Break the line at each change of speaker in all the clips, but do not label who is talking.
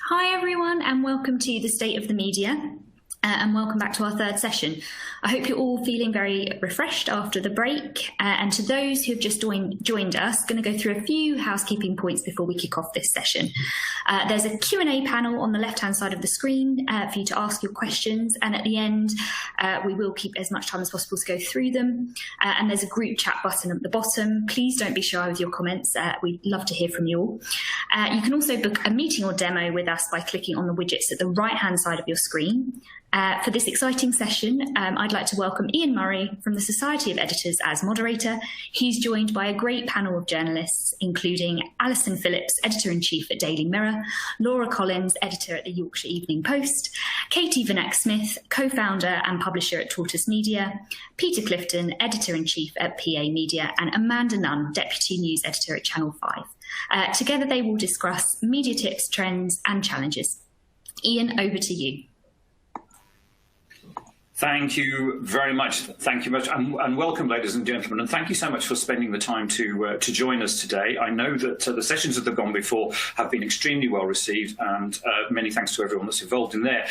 Hi everyone, and welcome to the State of the Media. And welcome back to our third session. I hope you're all feeling very refreshed after the break. And to those who have just joined us, going to go through a few housekeeping points before we kick off this session. There's a Q&A panel on the left-hand side of the screen for you to ask your questions. And at the end, we will keep as much time as possible to go through them. And there's a group chat button at the bottom. Please don't be shy with your comments. We'd love to hear from you all. You can also book a meeting or demo with us by clicking on the widgets at the right-hand side of your screen. For this exciting session, I'd like to welcome Ian Murray from the Society of Editors as moderator. He's joined by a great panel of journalists, including Alison Phillips, Editor-in-Chief at Daily Mirror, Laura Collins, Editor at the Yorkshire Evening Post, Katie Vinagh-Smith, co-founder and publisher at Tortoise Media, Peter Clifton, Editor-in-Chief at PA Media, and Amanda Nunn, Deputy News Editor at Channel 5. Together they will discuss media tips, trends and challenges. Ian, over to you.
Thank you very much. Thank you much, and welcome, ladies and gentlemen. And thank you so much for spending the time to join us today. I know that the sessions that have gone before have been extremely well received, and many thanks to everyone that's involved in there.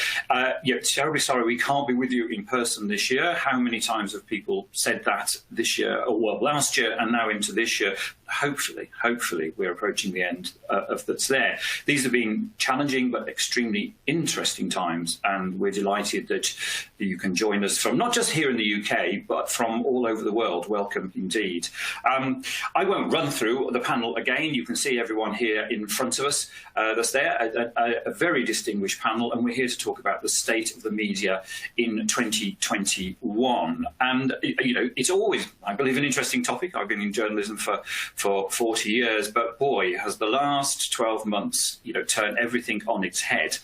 Terribly sorry we can't be with you in person this year. How many times have people said that this year, or well, last year, and now into this year? Hopefully, we're approaching the end of that's there. These have been challenging but extremely interesting times, and we're delighted that you can join us from not just here in the UK, but from all over the world. Welcome indeed. I won't run through the panel again. You can see everyone here in front of us that's there, a very distinguished panel, and we're here to talk about the state of the media in 2021. And, you know, it's always, I believe, an interesting topic. I've been in journalism for 40 years, but boy, has the last 12 months, you know, turned everything on its head.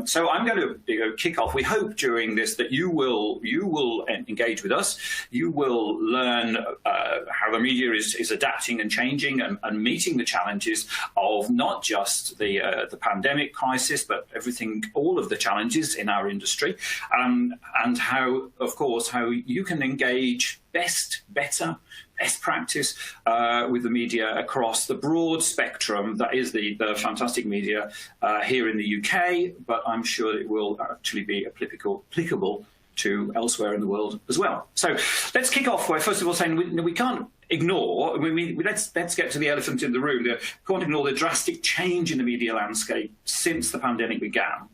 So I'm going to kick off. We hope during this that you will engage with us. You will learn how the media is adapting and changing and meeting the challenges of not just the pandemic crisis, but everything, all of the challenges in our industry, and how, of course, how you can engage best practice with the media across the broad spectrum that is the fantastic media here in the UK, but I'm sure it will actually be applicable to elsewhere in the world as well. So let's kick off by first of all saying we can't ignore, let's get to the elephant in the room. We can't ignore the drastic change in the media landscape since the pandemic began,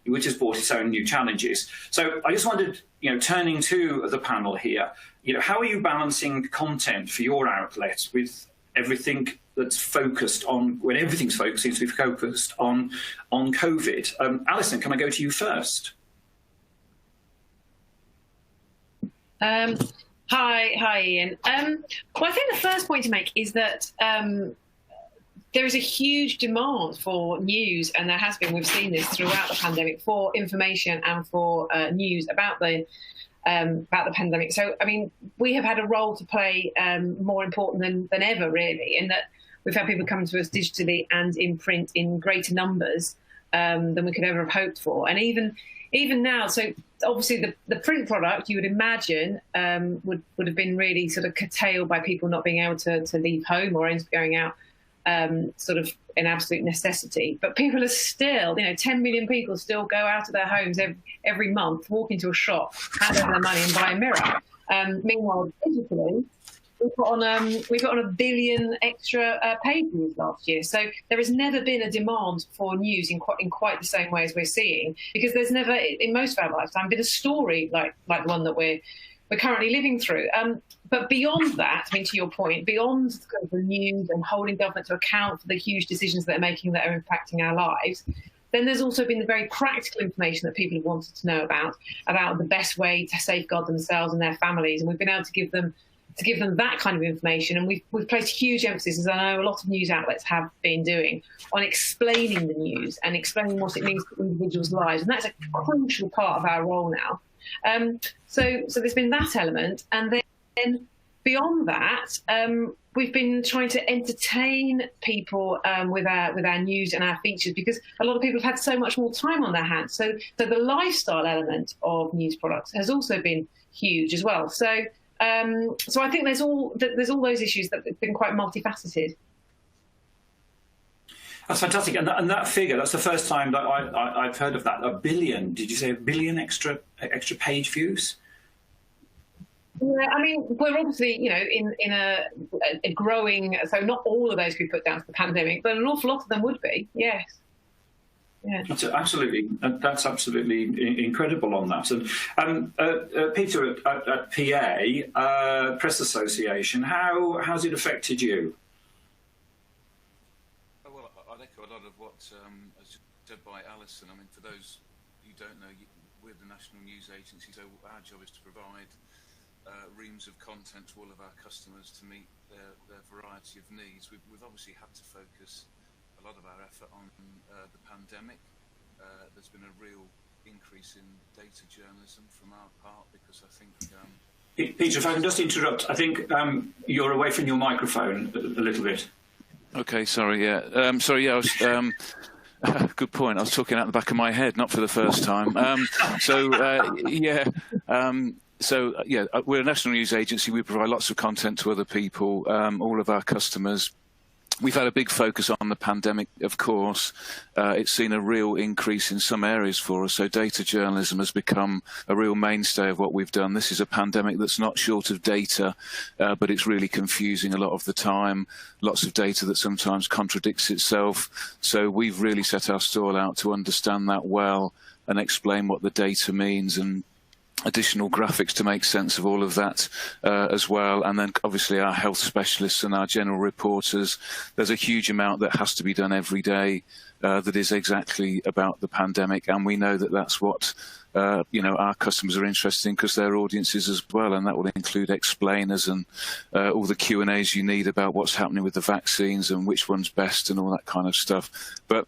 which has brought its own new challenges. So I just wondered, you know, turning to the panel here, you know, how are you balancing content for your outlets with everything that's focused on, when everything's focused, seems to be focused on COVID? Alison, can I go to you first?
Hi, Ian. Well, I think the first point to make is that there is a huge demand for news, and there has been, we've seen this throughout the pandemic, for information and for news about the pandemic. So, I mean, we have had a role to play more important than ever, really, in that we've had people come to us digitally and in print in greater numbers than we could ever have hoped for. And even now, so obviously the print product, you would imagine, would have been really sort of curtailed by people not being able to leave home or end up going out sort of an absolute necessity. But people are still, you know, 10 million people still go out of their homes every month, walk into a shop, hand over their money and buy a mirror. Meanwhile, digitally, we put on 1 billion extra page views last year. So there has never been a demand for news in quite the same way as we're seeing, because there's never, in most of our lifetime, been a story like the one that we're currently living through. But beyond that, I mean, to your point, beyond the news and holding government to account for the huge decisions that they're making that are impacting our lives, then there's also been the very practical information that people have wanted to know about the best way to safeguard themselves and their families. And we've been able to give them that kind of information. And we've placed huge emphasis, as I know a lot of news outlets have been doing, on explaining the news and explaining what it means to individuals' lives. And that's a crucial part of our role now. So there's been that element. And then beyond that, we've been trying to entertain people with our news and our features, because a lot of people have had so much more time on their hands. So the lifestyle element of news products has also been huge as well. So I think there's all those issues that have been quite multifaceted.
That's fantastic. And that figure, that's the first time that I've heard of that. 1 billion, did you say 1 billion extra page views?
Yeah, I mean, we're obviously, in a growing, so not all of those could be put down to the pandemic, but an awful lot of them would be, yes. Yeah.
That's absolutely incredible on that. And Peter at PA Press Association, how's it affected you?
Well, I'd echo a lot of what was said by Alison. I mean, for those who don't know, we're the National News Agency, so our job is to provide reams of content to all of our customers to meet their variety of needs. We've obviously had to focus a lot of our effort on the pandemic. There's been a real increase in data journalism from our part because I think...
Peter, if I can just interrupt, I think you're away from your microphone a little bit.
Okay, sorry, yeah. I was... good point. I was talking out the back of my head, not for the first time. We're a national news agency. We provide lots of content to other people, all of our customers. We've had a big focus on the pandemic, of course. It's seen a real increase in some areas for us. So data journalism has become a real mainstay of what we've done. This is a pandemic that's not short of data, but it's really confusing a lot of the time. Lots of data that sometimes contradicts itself. So we've really set our stall out to understand that well and explain what the data means and additional graphics to make sense of all of that as well. And then obviously our health specialists and our general reporters, there's a huge amount that has to be done every day that is exactly about the pandemic. And we know that that's what our customers are interested in because they're audiences as well. And that will include explainers and all the Q&As you need about what's happening with the vaccines and which one's best and all that kind of stuff. But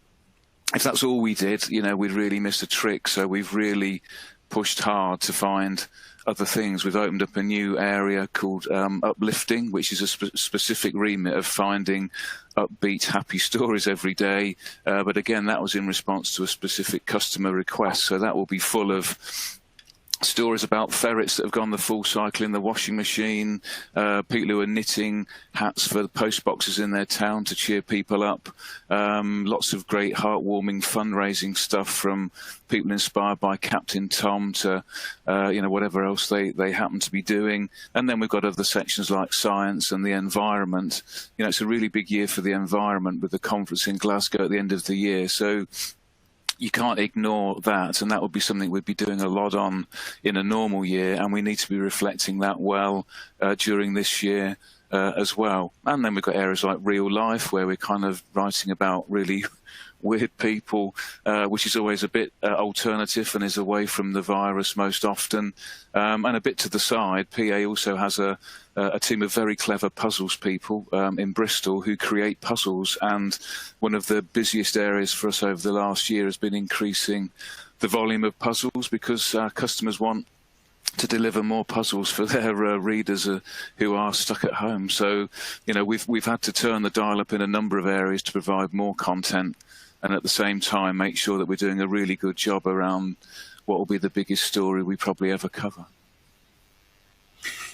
if that's all we did, we'd really miss a trick. So we've really pushed hard to find other things. We've opened up a new area called Uplifting, which is a specific remit of finding upbeat, happy stories every day. But again, that was in response to a specific customer request. So that will be full of stories about ferrets that have gone the full cycle in the washing machine, people who are knitting hats for the post boxes in their town to cheer people up, lots of great heartwarming fundraising stuff from people inspired by Captain Tom to whatever else they happen to be doing. And then we've got other sections like science and the environment. It's a really big year for the environment with the conference in Glasgow at the end of the year. So you can't ignore that, and that would be something we'd be doing a lot on in a normal year, and we need to be reflecting that well during this year as well. And then we've got areas like real life, where we're kind of writing about really weird people, which is always a bit alternative and is away from the virus most often. And a bit to the side, PA also has a team of very clever puzzles people in Bristol who create puzzles, and one of the busiest areas for us over the last year has been increasing the volume of puzzles because our customers want to deliver more puzzles for their readers who are stuck at home. So, we've had to turn the dial up in a number of areas to provide more content and at the same time make sure that we're doing a really good job around what will be the biggest story we probably ever cover.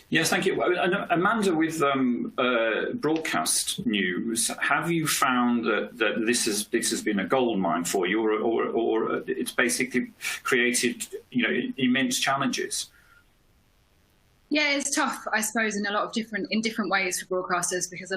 Yes, thank you. Amanda, with broadcast news, have you found that this has been a goldmine for you, or it's basically created immense challenges?
Yeah, it's tough, I suppose, in different ways for broadcasters, because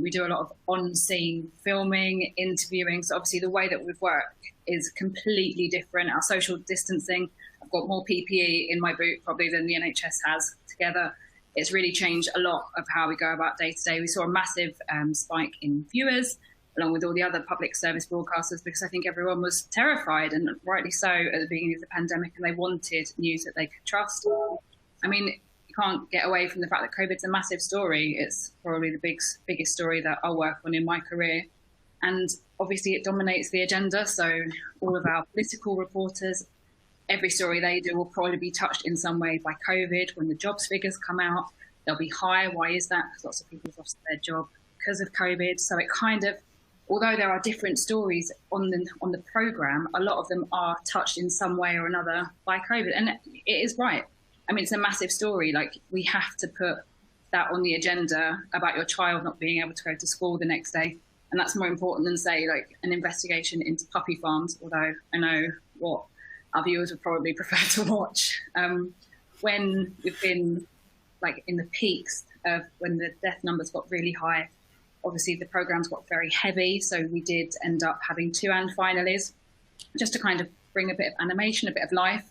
we do a lot of on-scene filming, interviewing. So obviously the way that we work is completely different. Our social distancing, I've got more PPE in my boot probably than the NHS has together. It's really changed a lot of how we go about day to day. We saw a massive spike in viewers, along with all the other public service broadcasters, because I think everyone was terrified, and rightly so, at the beginning of the pandemic, and they wanted news that they could trust. I mean, you can't get away from the fact that COVID's a massive story. It's probably the biggest story that I'll work on in my career. And obviously it dominates the agenda. So all of our political reporters, every story they do will probably be touched in some way by COVID. When the jobs figures come out, they'll be high. Why is that? Because lots of people have lost their job because of COVID. So it kind of, although there are different stories on the programme, a lot of them are touched in some way or another by COVID. And it is right. I mean, it's a massive story. Like, we have to put that on the agenda about your child not being able to go to school the next day. And that's more important than, say, like an investigation into puppy farms, although I know what our viewers would probably prefer to watch. When we've been like in the peaks of when the death numbers got really high, obviously the programmes got very heavy. So we did end up having 2 and finales just to kind of bring a bit of animation, a bit of life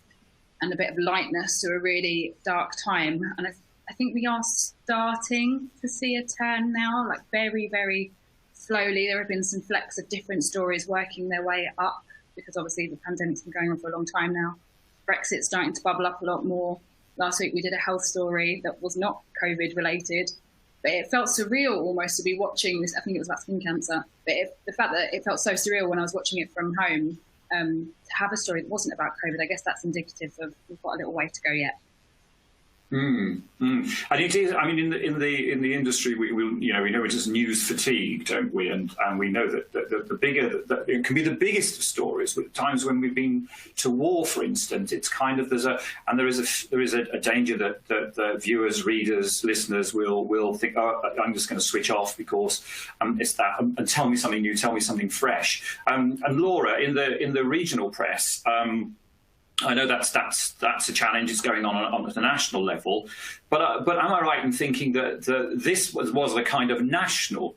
and a bit of lightness to a really dark time. And I think we are starting to see a turn now, like very, very slowly. There have been some flecks of different stories working their way up because obviously the pandemic's been going on for a long time now. Brexit's starting to bubble up a lot more. Last week we did a health story that was not COVID related, but it felt surreal almost to be watching this. I think it was about skin cancer, but the fact that it felt so surreal when I was watching it from home, to have a story that wasn't about COVID, I guess that's indicative of we've got a little way to go yet.
And it is. I mean, in the industry, we know it is news fatigue, don't we? And we know that the bigger that it can be the biggest of stories. At times when we've been to war, for instance, it's kind of there is a danger that the viewers, readers, listeners will think, oh, I'm just going to switch off because it's that, and tell me something new, tell me something fresh. And Laura, in the regional press. I know that's a challenge. It's going on at the national level, but am I right in thinking that this was a kind of international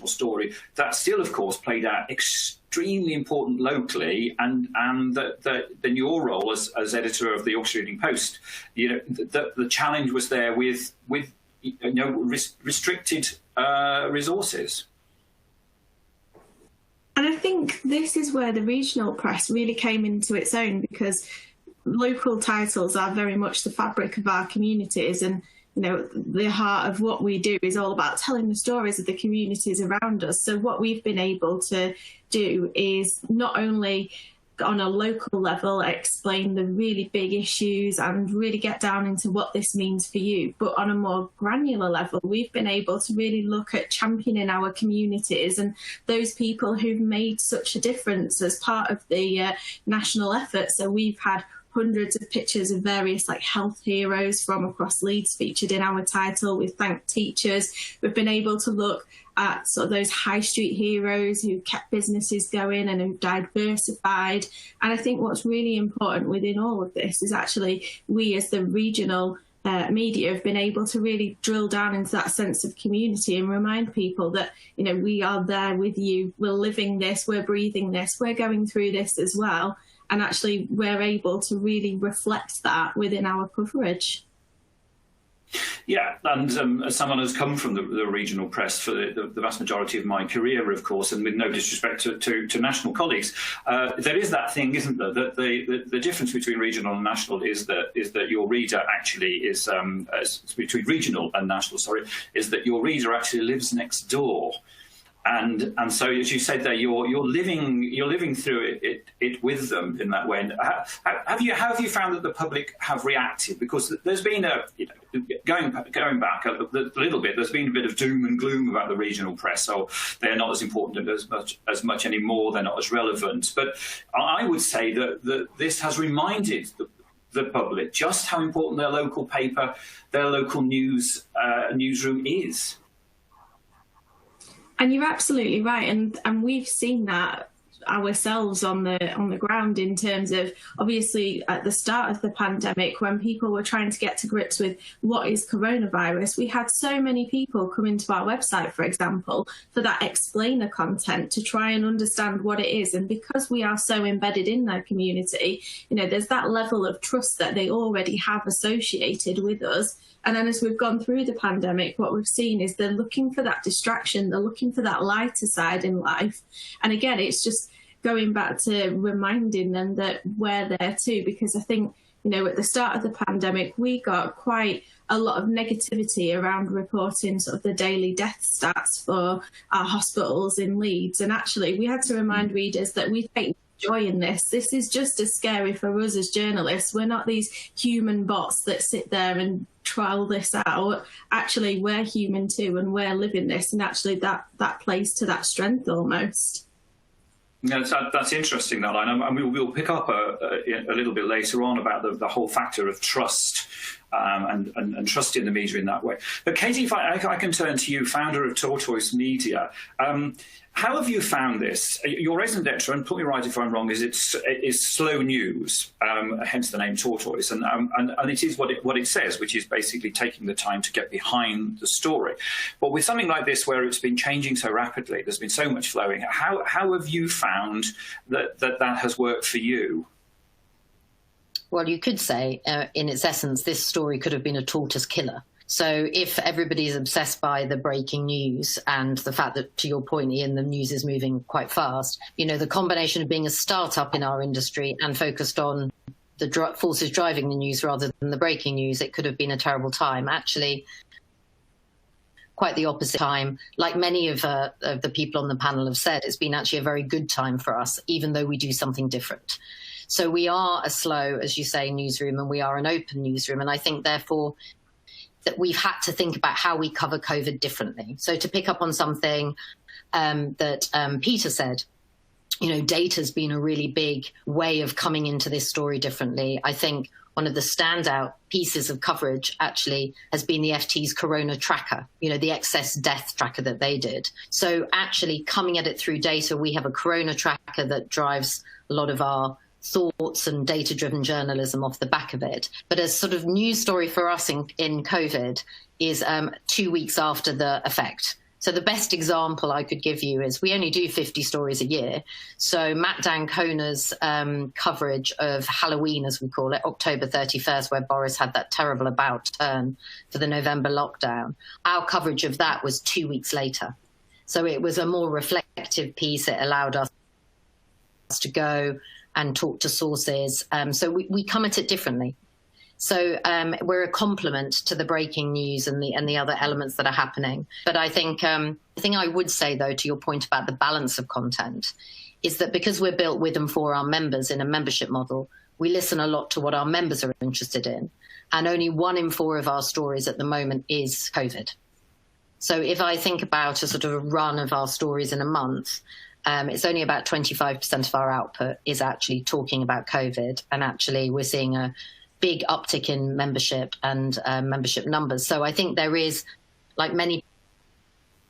story that still, of course, played out extremely important locally, and that your role as editor of the Yorkshire Evening Post, the challenge was there with restricted resources.
And I think this is where the regional press really came into its own, because local titles are very much the fabric of our communities, and the heart of what we do is all about telling the stories of the communities around us. So what we've been able to do is not only on a local level explain the really big issues and really get down into what this means for you, but on a more granular level we've been able to really look at championing our communities and those people who've made such a difference as part of the national effort. So we've had hundreds of pictures of various health heroes from across Leeds featured in our title. We've thanked teachers. We've been able to look at sort of those high street heroes who kept businesses going and who've diversified. And I think what's really important within all of this is actually we as the regional media have been able to really drill down into that sense of community and remind people that, we are there with you. We're living this, we're breathing this, we're going through this as well. And actually we're able to really reflect that within our coverage.
Yeah, and as someone who's come from the regional press for the vast majority of my career, of course, and with no disrespect to national colleagues, there is that thing, isn't there, that the difference between regional and national is that your reader actually is between regional and national, is that your reader actually lives next door. And so, as you said there, you're living through it with them in that way. How have you found that the public have reacted? Because there's been going back a little bit. There's been a bit of doom and gloom about the regional press. So they're not as important as much anymore. They're not as relevant. But I would say that this has reminded the public just how important their local paper, their local newsroom is.
And you're absolutely right, and we've seen that ourselves on the ground in terms of, obviously, at the start of the pandemic, when people were trying to get to grips with what is coronavirus, we had so many people come into our website, for example, for that explainer content to try and understand what it is. And because we are so embedded in their community, there's that level of trust that they already have associated with us. And then as we've gone through the pandemic, what we've seen is they're looking for that distraction. They're looking for that lighter side in life. And again, it's just going back to reminding them that we're there too, because I think, at the start of the pandemic, we got quite a lot of negativity around reporting sort of the daily death stats for our hospitals in Leeds. And actually, we had to remind readers that we take joy in this. This is just as scary for us as journalists. We're not these human bots that sit there and trial this out. Actually, we're human too, and we're living this, and actually that plays to that strength almost.
Yeah, that's interesting, that line, and we'll pick up a little bit later on about the whole factor of trust and trust in the media in that way. But Katie, if I can turn to you, founder of Tortoise Media. How have you found this? Your raison d'etre, and put me right if I'm wrong, is slow news, hence the name Tortoise, and it is what it says, which is basically taking the time to get behind the story. But with something like this, where it's been changing so rapidly, there's been so much flowing. How have you found that has worked for you?
Well, you could say, in its essence, this story could have been a tortoise killer. So if everybody's obsessed by the breaking news and the fact that, to your point, Ian, the news is moving quite fast, the combination of being a startup in our industry and focused on the forces driving the news rather than the breaking news, it could have been a terrible time. Actually, quite the opposite time. Like many of the people on the panel have said, it's been actually a very good time for us, even though we do something different. So we are a slow, as you say, newsroom, and we are an open newsroom. And I think, therefore, that we've had to think about how we cover COVID differently. So to pick up on something that Peter said, data's been a really big way of coming into this story differently. I think one of the standout pieces of coverage actually has been the FT's Corona tracker, the excess death tracker that they did. So actually coming at it through data, we have a Corona tracker that drives a lot of our thoughts and data-driven journalism off the back of it. But a sort of news story for us in COVID is 2 weeks after the effect. So the best example I could give you is we only do 50 stories a year. So Matt D'Ancona's coverage of Halloween, as we call it, October 31st, where Boris had that terrible about turn for the November lockdown, our coverage of that was 2 weeks later. So it was a more reflective piece. It allowed us to go and talk to sources. So we come at it differently. So we're a complement to the breaking news and the other elements that are happening. But I think the thing I would say, though, to your point about the balance of content, is that because we're built with and for our members in a membership model, we listen a lot to what our members are interested in. And only 1 in 4 of our stories at the moment is COVID. So if I think about a sort of a run of our stories in a month, it's only about 25% of our output is actually talking about COVID. And actually, we're seeing a big uptick in membership and membership numbers. So I think there is, like many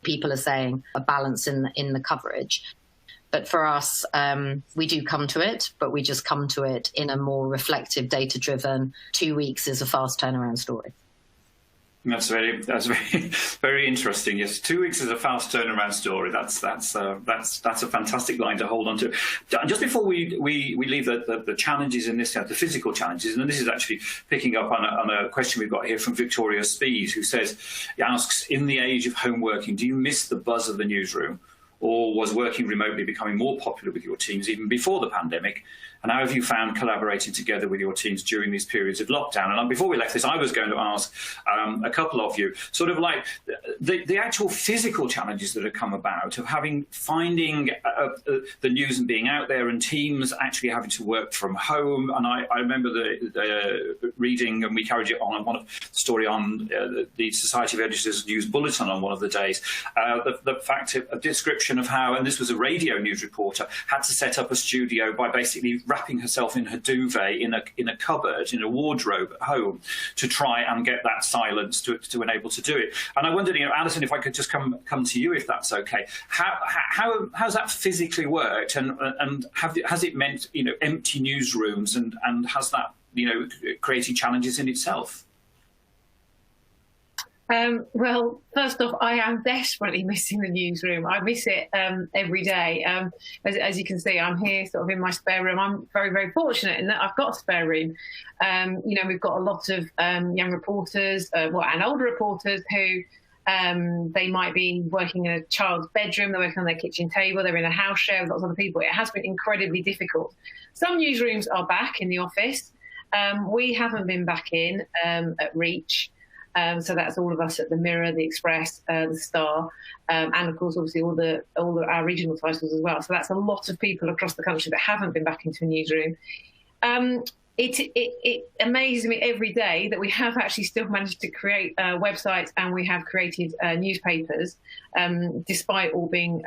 people are saying, a balance in the coverage. But for us, we do come to it, but we just come to it in a more reflective, data-driven, 2 weeks is a fast turnaround story.
That's very interesting. Yes, 2 weeks is a fast turnaround story. That's a fantastic line to hold on to. Just before we leave the challenges in this, the physical challenges, and this is actually picking up on a question we've got here from Victoria Speed, who asks, in the age of home working, do you miss the buzz of the newsroom, or was working remotely becoming more popular with your teams even before the pandemic? And how have you found collaborating together with your teams during these periods of lockdown? And before we left this, I was going to ask a couple of you, sort of like the actual physical challenges that have come about of finding the news and being out there, and teams actually having to work from home. And I remember the reading, and we carried it on one of the story on the Society of Editors News Bulletin on one of the days, the fact of a description of how, and this was a radio news reporter, had to set up a studio by basically wrapping herself in her duvet in a cupboard, in a wardrobe at home, to try and get that silence to enable to do it. And I wondered, Alison, if I could just come to you, if that's okay. How's that physically worked, and has it meant empty newsrooms, and has that creating challenges in itself?
Well, first off, I am desperately missing the newsroom. I miss it every day. As you can see, I'm here sort of in my spare room. I'm very, very fortunate in that I've got a spare room. We've got a lot of young reporters, and older reporters who they might be working in a child's bedroom, they're working on their kitchen table, they're in a house share with lots of other people. It has been incredibly difficult. Some newsrooms are back in the office. We haven't been back in at Reach. So that's all of us at the Mirror, the Express, the Star, and of course, obviously, all our regional titles as well. So that's a lot of people across the country that haven't been back into a newsroom. It amazes me every day that we have actually still managed to create websites, and we have created newspapers, despite all being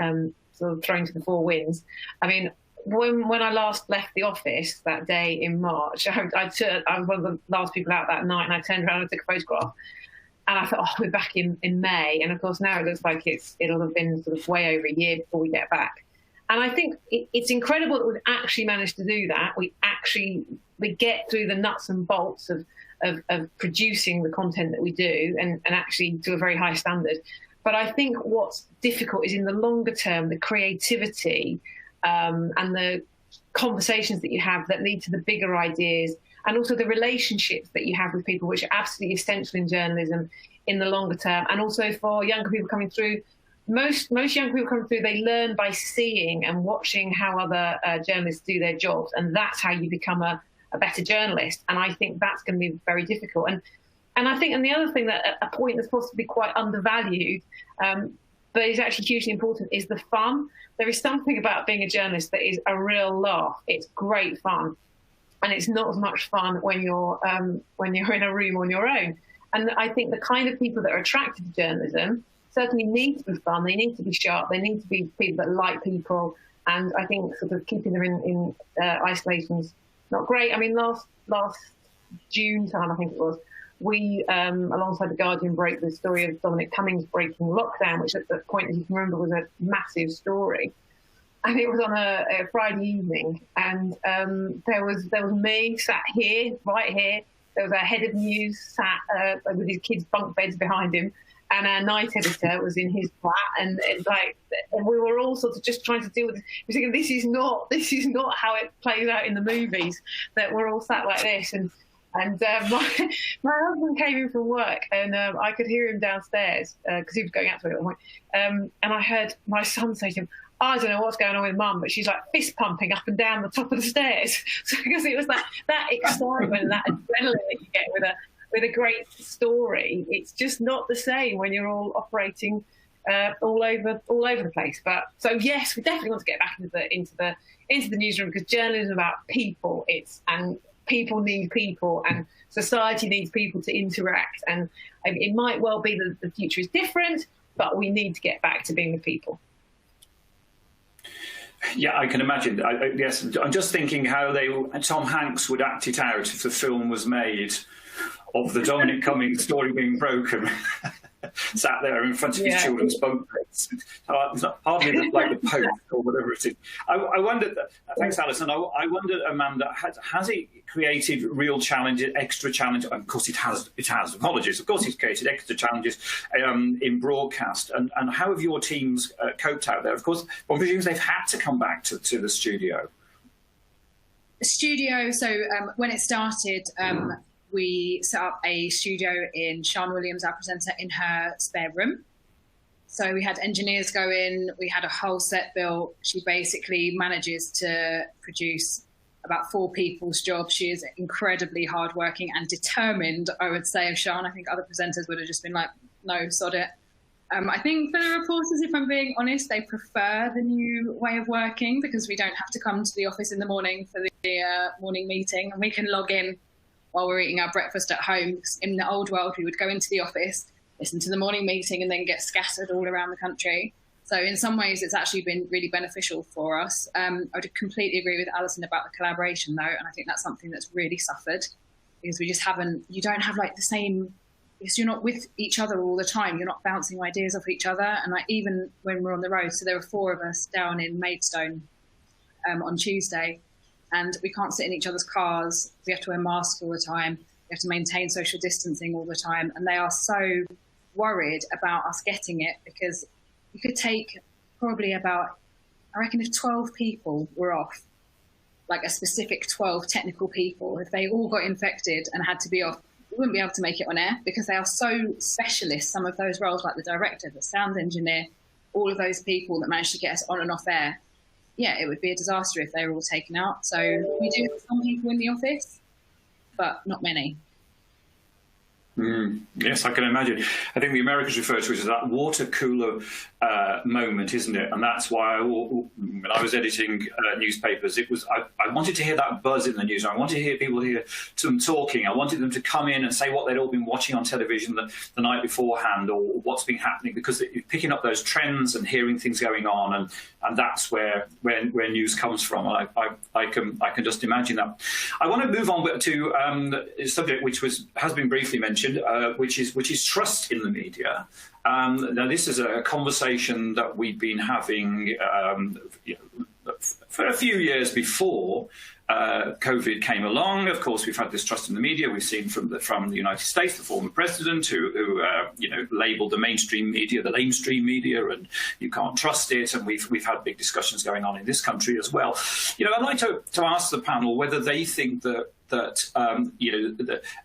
sort of thrown to the four winds. I mean, when I last left the office that day in March, I was one of the last people out that night, and I turned around and took a photograph. And I thought, oh, we're back in May. And of course, now it looks like it'll have been sort of way over a year before we get back. And I think it's incredible that we've actually managed to do that. We get through the nuts and bolts of producing the content that we do and actually to a very high standard. But I think what's difficult is in the longer term, the creativity and the conversations that you have that lead to the bigger ideas, and also the relationships that you have with people, which are absolutely essential in journalism in the longer term. And also for younger people coming through, most young people coming through, they learn by seeing and watching how other journalists do their jobs. And that's how you become a better journalist. And I think that's going to be very difficult. And I think, and the other thing that a point that's possibly quite undervalued, but is actually hugely important, is the fun. There is something about being a journalist that is a real laugh. It's great fun. And it's not as much fun when you're in a room on your own. And I think the kind of people that are attracted to journalism certainly need to be fun. They need to be sharp. They need to be people that like people. And I think sort of keeping them in isolation is not great. I mean, last June time, I think it was, we, alongside The Guardian, broke the story of Dominic Cummings breaking lockdown, which at that point, as you can remember, was a massive story. And it was on a Friday evening, and there was me sat here, right here. There was our head of news sat with his kids' bunk beds behind him, and our night editor was in his flat, and we were all sort of just trying to deal with it. We're thinking, this is not how it plays out in the movies, that we're all sat like this. And my husband came in from work, and I could hear him downstairs because he was going out to it at one point. And I heard my son say to him, I don't know what's going on with Mum, but she's like fist pumping up and down the top of the stairs. So because it was that excitement and that adrenaline that you get with a great story, it's just not the same when you're all operating all over the place. But so yes, we definitely want to get back into the newsroom, because journalism is about people. And people need people, and society needs people to interact. And it might well be that the future is different, but we need to get back to being the people.
Yeah, I can imagine. Yes, I'm just thinking how Tom Hanks would act it out if the film was made of the Dominic Cummings story being broken. Sat there in front of his children's bunk beds. It's hardly like the Pope or whatever it is. I wondered, thanks Alison, I wondered, Amanda, has it created real challenges, extra challenges? Of course it has, apologies. Of course it's created extra challenges in broadcast. And how have your teams coped out there? Of course, one presumes they've had to come back to the studio.
So when it started, we set up a studio in Sian Williams, our presenter, in her spare room. So we had engineers go in, we had a whole set built. She basically manages to produce about 4 people's jobs. She is incredibly hardworking and determined, I would say, of Sian. I think other presenters would have just been like, no, sod it. I think for the reporters, if I'm being honest, they prefer the new way of working, because we don't have to come to the office in the morning for the morning meeting, and we can log in while we're eating our breakfast at home. In the old world, we would go into the office, listen to the morning meeting, and then get scattered all around the country. So in some ways, it's actually been really beneficial for us. I would completely agree with Alison about the collaboration, though, and I think that's something that's really suffered, because we just you don't have like the same, because you're not with each other all the time. You're not bouncing ideas off each other. And like even when we're on the road, so there were 4 of us down in Maidstone on Tuesday, and we can't sit in each other's cars. We have to wear masks all the time. We have to maintain social distancing all the time. And they are so worried about us getting it, because you could take probably about, I reckon if 12 people were off, like a specific 12 technical people, if they all got infected and had to be off, we wouldn't be able to make it on air, because they are so specialist, some of those roles, like the director, the sound engineer, all of those people that manage to get us on and off air. Yeah, it would be a disaster if they were all taken out. So we do have some people in the office, but not many.
Yes, I can imagine. I think the Americans refer to it as that water cooler moment, isn't it? And that's why when I was editing newspapers, I wanted to hear that buzz in the news. I wanted to hear people hear some talking. I wanted them to come in and say what they'd all been watching on television the night beforehand, or what's been happening, because you're picking up those trends and hearing things going on, and that's where news comes from. I can just imagine that. I want to move on to a subject which has been briefly mentioned mentioned, which is trust in the media. Now, this is a conversation that we've been having for a few years before COVID came along. Of course, we've had this trust in the media. We've seen from the United States, the former president who labelled the mainstream media the lamestream media, and you can't trust it. And we've had big discussions going on in this country as well. I'd like to ask the panel whether they think that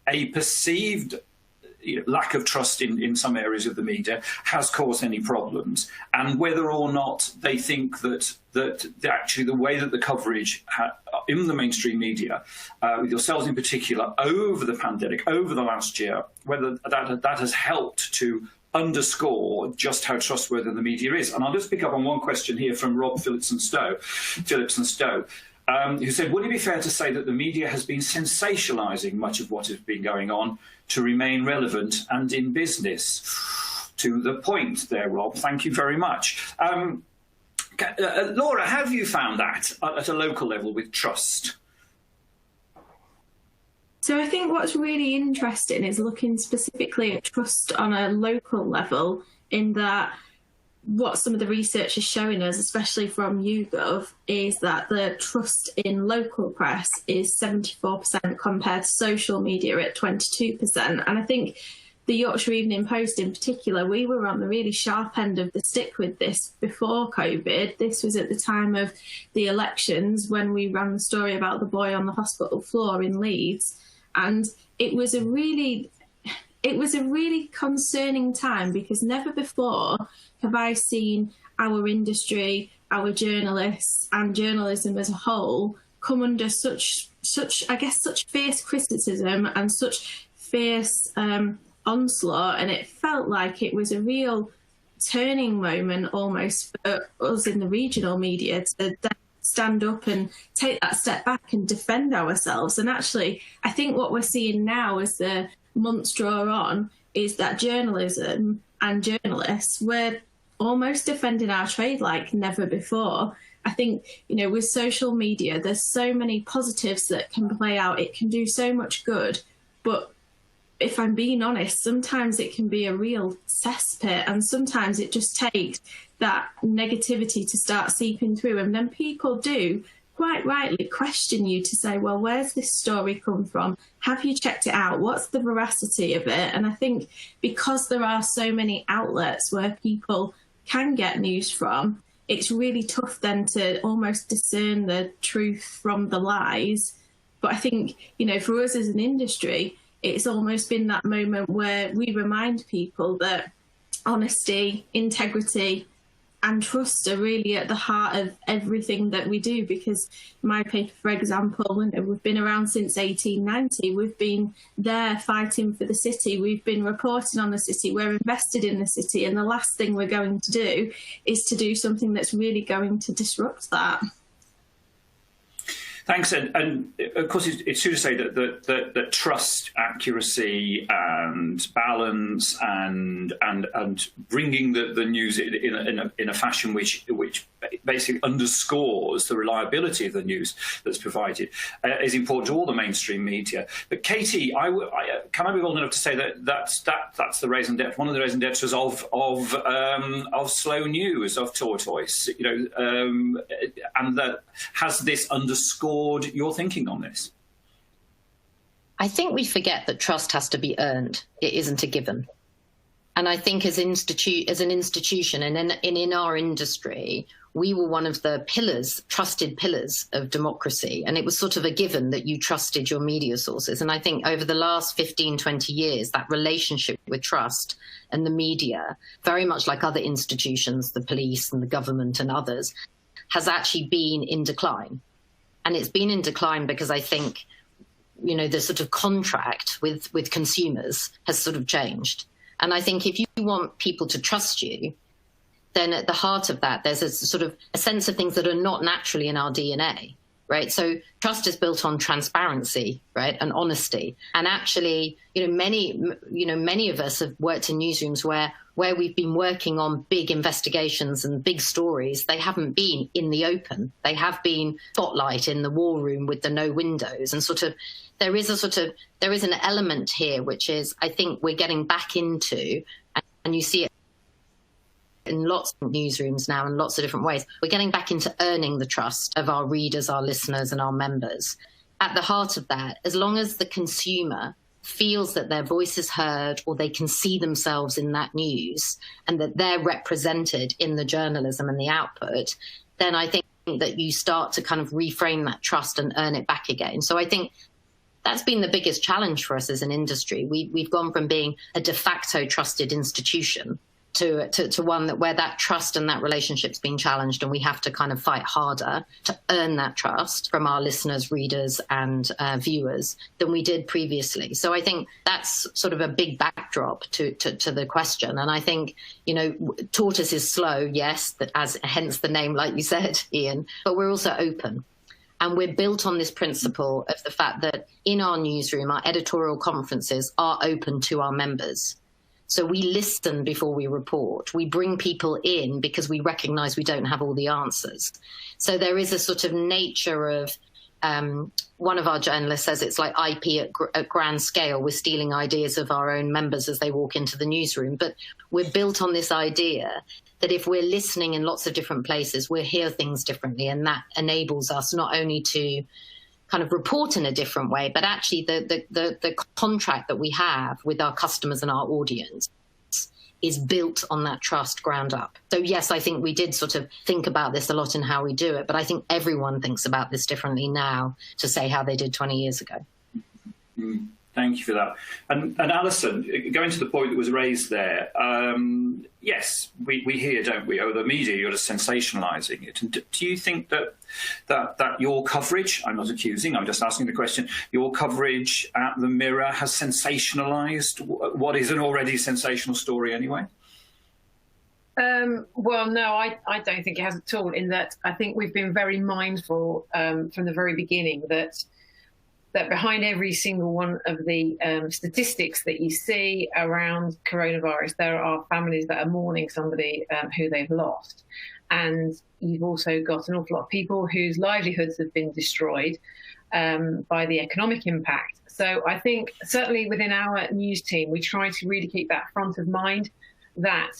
a perceived lack of trust in some areas of the media has caused any problems, and whether or not they think that actually the way that the coverage in the mainstream media, with yourselves in particular, over the pandemic, over the last year, whether that has helped to underscore just how trustworthy the media is. And I'll just pick up on one question here from Rob Phillipson-Stowe, who said, would it be fair to say that the media has been sensationalising much of what has been going on to remain relevant and in business? To the point there, Rob. Thank you very much. Laura, how have you found that at a local level with trust?
So I think what's really interesting is looking specifically at trust on a local level, in that what some of the research is showing us, especially from YouGov, is that the trust in local press is 74% compared to social media at 22%. And I think the Yorkshire Evening Post in particular, we were on the really sharp end of the stick with this before COVID. This was at the time of the elections when we ran the story about the boy on the hospital floor in Leeds. And it was a really concerning time, because never before have I seen our industry, our journalists and journalism as a whole come under such fierce criticism and such fierce onslaught. And it felt like it was a real turning moment almost for us in the regional media to stand up and take that step back and defend ourselves. And actually, I think what we're seeing now as the months draw on is that journalism and journalists, we're almost defending our trade like never before. I think, with social media, there's so many positives that can play out. It can do so much good. But if I'm being honest, sometimes it can be a real cesspit, and sometimes it just takes that negativity to start seeping through. And then people do quite rightly question you to say, well, where's this story come from? Have you checked it out? What's the veracity of it? And I think because there are so many outlets where people can get news from, it's really tough then to almost discern the truth from the lies. But I think, for us as an industry, it's almost been that moment where we remind people that honesty, integrity and trust are really at the heart of everything that we do. Because my paper, for example, we've been around since 1890. We've been there fighting for the city. We've been reporting on the city. We're invested in the city. And the last thing we're going to do is to do something that's really going to disrupt that.
Thanks, and of course it's true to say that trust, accuracy, and balance, and bringing the news in a fashion which basically underscores the reliability of the news that's provided is important to all the mainstream media. But Katie, can I be bold enough to say that that's the raison d'être, one of the raison d'etres of Slow News, of Tortoise, and that has this underscored your thinking on this?
I think we forget that trust has to be earned. It isn't a given. And I think as an institution and in our industry, we were one of the trusted pillars of democracy. And it was sort of a given that you trusted your media sources. And I think over the last 15, 20 years, that relationship with trust and the media, very much like other institutions, the police and the government and others, has actually been in decline. And it's been in decline because I think, the sort of contract with consumers has sort of changed. And I think if you want people to trust you, then at the heart of that, there's a sort of a sense of things that are not naturally in our DNA. right? So trust is built on transparency, right, and honesty. And actually, many of us have worked in newsrooms where we've been working on big investigations and big stories. They haven't been in the open. They have been spotlight in the war room with the no windows. And there is an element here, which is, I think we're getting back into, and you see it in lots of newsrooms now in lots of different ways. We're getting back into earning the trust of our readers, our listeners, and our members. At the heart of that, as long as the consumer feels that their voice is heard, or they can see themselves in that news, and that they're represented in the journalism and the output, then I think that you start to kind of reframe that trust and earn it back again. So I think that's been the biggest challenge for us as an industry. We've gone from being a de facto trusted institution to one where that trust and that relationship's been challenged, and we have to kind of fight harder to earn that trust from our listeners, readers, and viewers than we did previously. So I think that's sort of a big backdrop to the question. And I think, tortoise is slow, yes, hence the name, like you said, Ian, but we're also open. And we're built on this principle of the fact that in our newsroom, our editorial conferences are open to our members. So we listen before we report. We bring people in because we recognize we don't have all the answers. So there is a sort of nature of, one of our journalists says it's like IP at grand scale. We're stealing ideas of our own members as they walk into the newsroom. But we're built on this idea that if we're listening in lots of different places, we'll hear things differently. And that enables us not only to kind of report in a different way, but actually the contract that we have with our customers and our audience is built on that trust ground up. So yes, I think we did sort of think about this a lot in how we do it, but I think everyone thinks about this differently now to say how they did 20 years ago.
Thank you for that. And Alison, going to the point that was raised there, yes, we hear, don't we, the media, you're just sensationalising it. And do you think that your coverage, I'm not accusing, I'm just asking the question, your coverage at the Mirror has sensationalised what is an already sensational story anyway?
Well, no, I don't think it has at all, in that I think we've been very mindful from the very beginning that behind every single one of the statistics that you see around coronavirus, there are families that are mourning somebody who they've lost. And you've also got an awful lot of people whose livelihoods have been destroyed by the economic impact. So I think certainly within our news team, we try to really keep that front of mind, that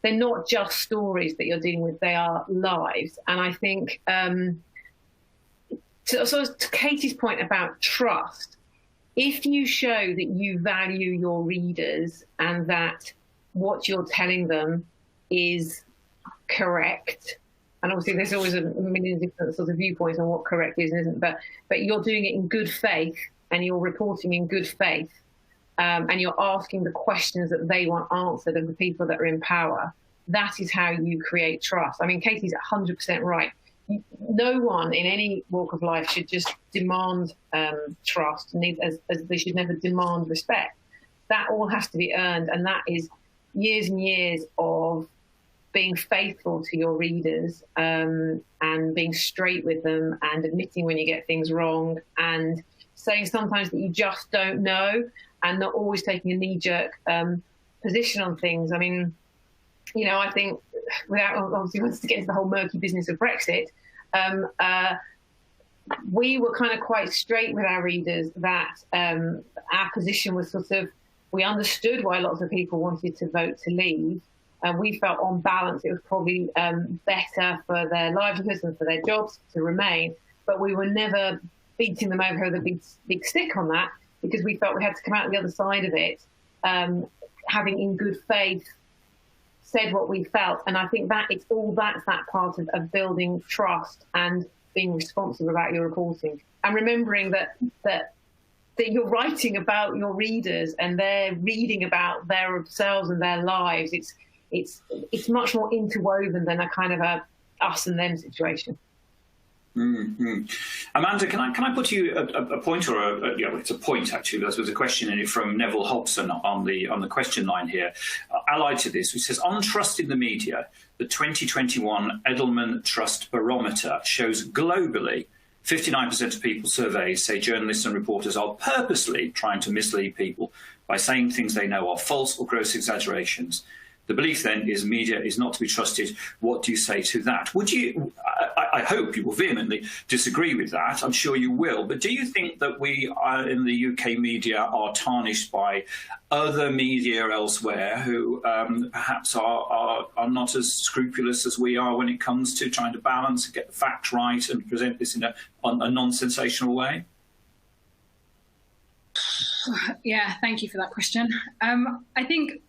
they're not just stories that you're dealing with, they are lives. And I think to Katie's point about trust, if you show that you value your readers and that what you're telling them is correct, and obviously there's always a million different sort of viewpoints on what correct is and isn't, but you're doing it in good faith and you're reporting in good faith, and you're asking the questions that they want answered of the people that are in power, that is how you create trust. I mean, Katie's 100% right. No one in any walk of life should just demand trust, as they should never demand respect. That all has to be earned, and that is years and years of being faithful to your readers, and being straight with them, and admitting when you get things wrong, and saying sometimes that you just don't know, and not always taking a knee-jerk position on things. I mean, I think, without obviously wanting to get into the whole murky business of Brexit, we were kind of quite straight with our readers that our position was sort of, we understood why lots of people wanted to vote to leave, and we felt on balance it was probably better for their livelihoods and for their jobs to remain, but we were never beating them over with a big stick on that, because we felt we had to come out the other side of it having in good faith said what we felt. And I think that's that part of building trust and being responsive about your reporting, and remembering that you're writing about your readers and they're reading about themselves and their lives. It's much more interwoven than a kind of a us and them situation.
Mm-hmm. Amanda, can I put to you a point, or it's a point actually. There was a question in it from Neville Hobson on the question line here, allied to this, which says, on trust in the media, the 2021 Edelman Trust Barometer shows globally 59% of people surveyed say journalists and reporters are purposely trying to mislead people by saying things they know are false or gross exaggerations. The belief then is media is not to be trusted. What do you say to that? Would you? I hope you will vehemently disagree with that. I'm sure you will. But do you think that we are, in the UK media, are tarnished by other media elsewhere who perhaps are not as scrupulous as we are when it comes to trying to balance and get the facts right and present this in a non-sensational way?
Yeah, thank you for that question. I think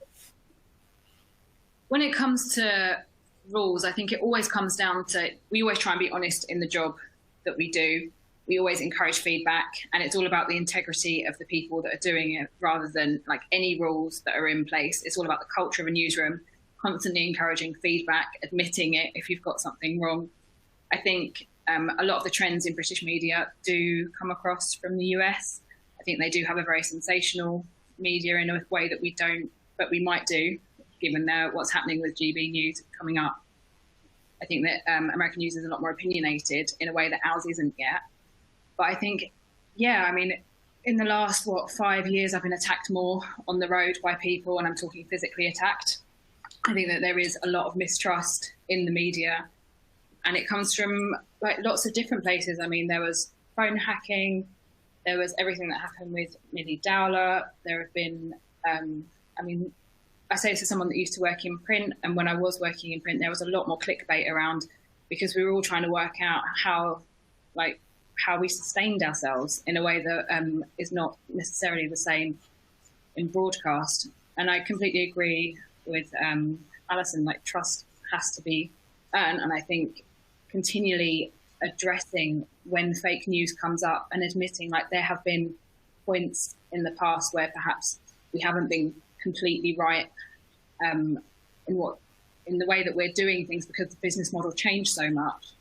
when it comes to rules, I think it always comes down to, we always try and be honest in the job that we do. We always encourage feedback, and it's all about the integrity of the people that are doing it rather than like any rules that are in place. It's all about the culture of a newsroom, constantly encouraging feedback, admitting it if you've got something wrong. I think a lot of the trends in British media do come across from the US. I think they do have a very sensational media in a way that we don't, but we might do, given what's happening with GB News coming up. I think that American news is a lot more opinionated in a way that ours isn't yet. But I think, yeah, I mean, in the last, 5 years, I've been attacked more on the road by people, and I'm talking physically attacked. I think that there is a lot of mistrust in the media, and it comes from like lots of different places. I mean, there was phone hacking, there was everything that happened with Millie Dowler. There have been, I say this as someone that used to work in print, and when I was working in print, there was a lot more clickbait around because we were all trying to work out how we sustained ourselves in a way that is not necessarily the same in broadcast. And I completely agree with Alison, like trust has to be earned. And I think continually addressing when fake news comes up and admitting like there have been points in the past where perhaps we haven't been completely right in the way that we're doing things because the business model changed so much.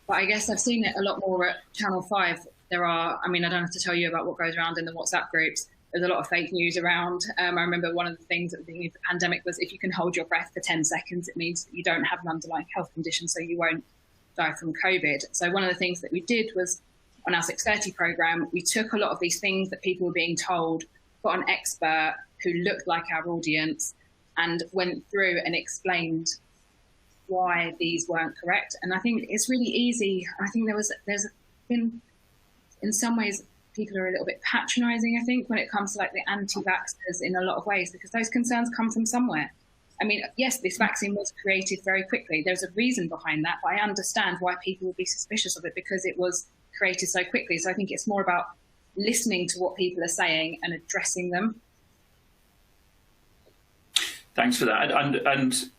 But I guess I've seen it a lot more at Channel 5. There are, I don't have to tell you about what goes around in the WhatsApp groups. There's a lot of fake news around. I remember one of the things at the beginning of the pandemic was if you can hold your breath for 10 seconds, it means that you don't have an underlying health condition, so you won't die from COVID. So one of the things that we did was on our 6:30 programme, we took a lot of these things that people were being told, got an expert who looked like our audience and went through and explained why these weren't correct. And I think it's really easy. I think there's been, in some ways, people are a little bit patronising, I think, when it comes to like the anti-vaxxers in a lot of ways, because those concerns come from somewhere. I mean, yes, this vaccine was created very quickly. There's a reason behind that, but I understand why people would be suspicious of it because it was created so quickly. So I think it's more about listening to what people are saying and addressing them.
Thanks for that. And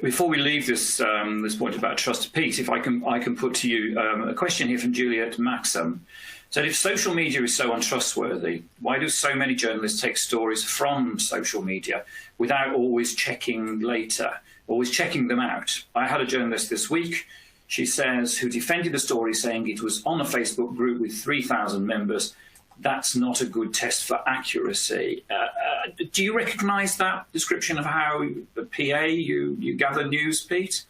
before we leave this point about trust, Pete, if I can put to you a question here from Juliet Maxim. So if social media is so untrustworthy, why do so many journalists take stories from social media without always checking later, always checking them out? I had a journalist this week, she says, who defended the story saying it was on a Facebook group with 3,000 members. That's not a good test for accuracy. Do you recognise that description of how the PA you gather news, Pete?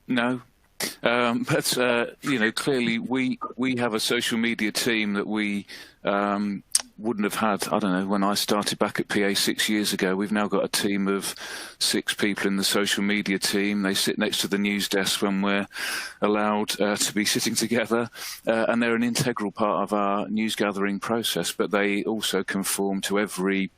No. But clearly we have a social media team that we wouldn't have had, I don't know, when I started back at PA 6 years ago. We've now got a team of 6 people in the social media team. They sit next to the news desk when we're allowed to be sitting together, and they're an integral part of our news gathering process, but they also conform to every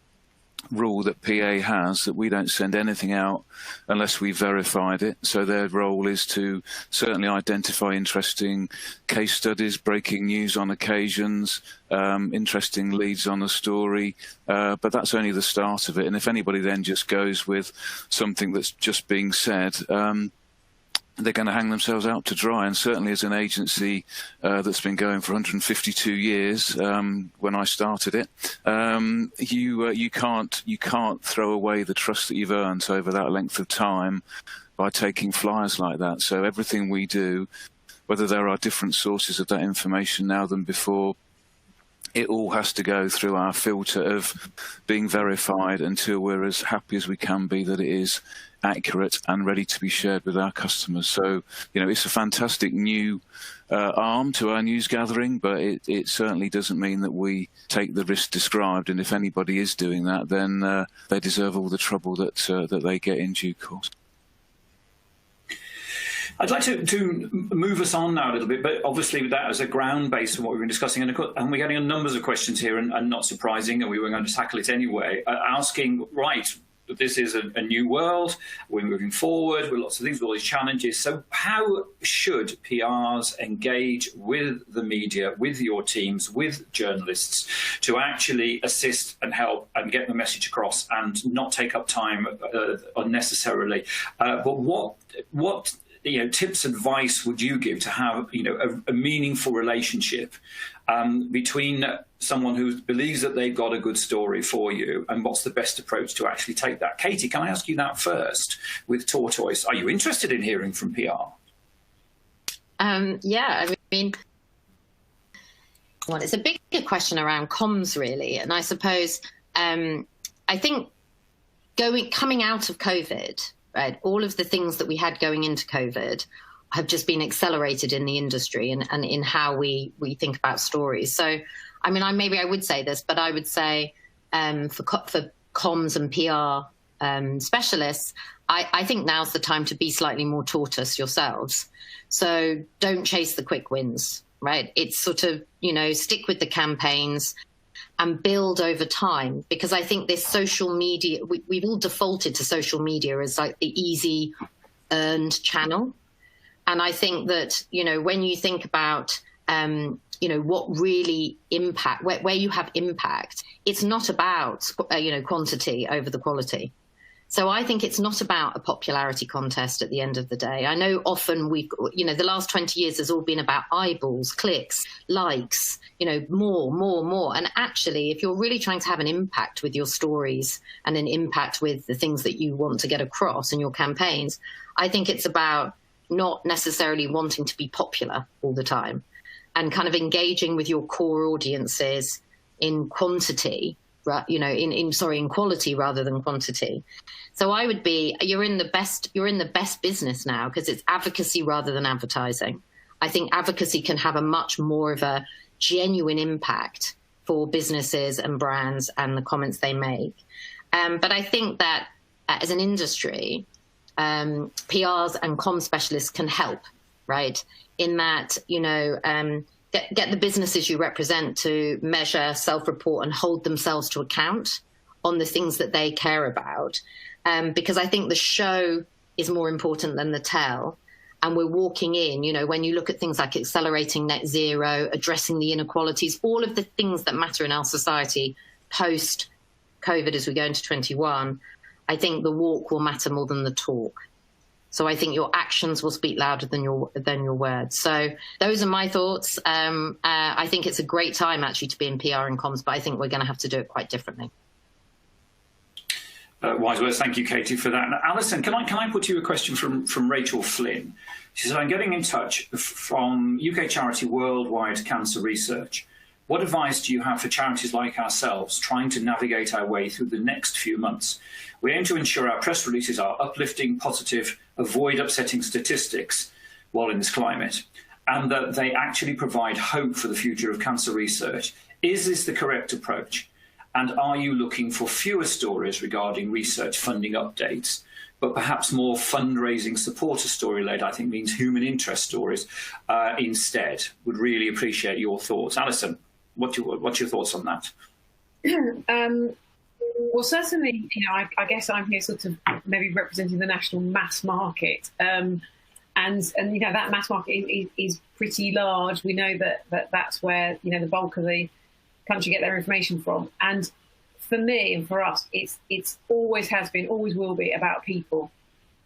rule that PA has, that we don't send anything out unless we've verified it. So their role is to certainly identify interesting case studies, breaking news on occasions, interesting leads on a story, but that's only the start of it. And if anybody then just goes with something that's just being said, they're going to hang themselves out to dry. And certainly as an agency that's been going for 152 years, when I started it, you can't throw away the trust that you've earned over that length of time by taking flyers like that. So everything we do whether there are different sources of that information now than before, it all has to go through our filter of being verified until we're as happy as we can be that it is accurate and ready to be shared with our customers. So, it's a fantastic new arm to our news gathering, but it certainly doesn't mean that we take the risk described. And if anybody is doing that, then they deserve all the trouble that they get in due course.
I'd like to move us on now a little bit, but obviously with that as a ground base of what we've been discussing, and we're getting a numbers of questions here, and not surprising, and we were going to tackle it anyway, asking, right, this is a new world, we're moving forward with lots of things, with all these challenges, so how should PRs engage with the media, with your teams, with journalists, to actually assist and help and get the message across and not take up time unnecessarily? But what tips, advice would you give to have, a meaningful relationship between someone who believes that they've got a good story for you, and what's the best approach to actually take that? Katie, can I ask you that first with Tortoise? Are you interested in hearing from PR?
Yeah, I mean, well, it's a bigger question around comms, really. And I suppose, I think coming out of COVID, right, all of the things that we had going into COVID have just been accelerated in the industry and in how we think about stories. So, I mean, maybe I would say this, but I would say for comms and PR specialists, I think now's the time to be slightly more tortoise yourselves. So don't chase the quick wins, right? It's sort of, stick with the campaigns and build over time, because I think this social media, we've all defaulted to social media as like the easy earned channel. And I think that, when you think about, what really impact, where you have impact, it's not about, quantity over the quality. So I think it's not about a popularity contest at the end of the day. I know often the last 20 years has all been about eyeballs, clicks, likes, more. And actually, if you're really trying to have an impact with your stories and an impact with the things that you want to get across in your campaigns, I think it's about not necessarily wanting to be popular all the time and kind of engaging with your core audiences in quantity, in quality rather than quantity. So I would be, you're in the best business now because it's advocacy rather than advertising. I think advocacy can have a much more of a genuine impact for businesses and brands and the comments they make. But I think that as an industry, PRs and comm specialists can help, right? In that, get the businesses you represent to measure, self-report and hold themselves to account on the things that they care about. Because I think the show is more important than the tell. And we're walking in, when you look at things like accelerating net zero, addressing the inequalities, all of the things that matter in our society post-COVID as we go into 21, I think the walk will matter more than the talk. So I think your actions will speak louder than your words. So those are my thoughts. I think it's a great time actually to be in PR and comms, but I think we're going to have to do it quite differently.
Wise words. Thank you, Katie, for that. Now, Alison, can I put you a question from Rachel Flynn? She says, I'm getting in touch from UK charity Worldwide Cancer Research. What advice do you have for charities like ourselves trying to navigate our way through the next few months? We aim to ensure our press releases are uplifting, positive, avoid upsetting statistics while in this climate, and that they actually provide hope for the future of cancer research. Is this the correct approach? And are you looking for fewer stories regarding research funding updates, but perhaps more fundraising supporter story-led, I think means human interest stories instead? Would really appreciate your thoughts. Alison, what's your thoughts on that?
Well, certainly, I guess I'm here sort of maybe representing the national mass market. And that mass market is pretty large. We know that that's where, the bulk of the country get their information from. And for me and for us, it's always has been, always will be about people.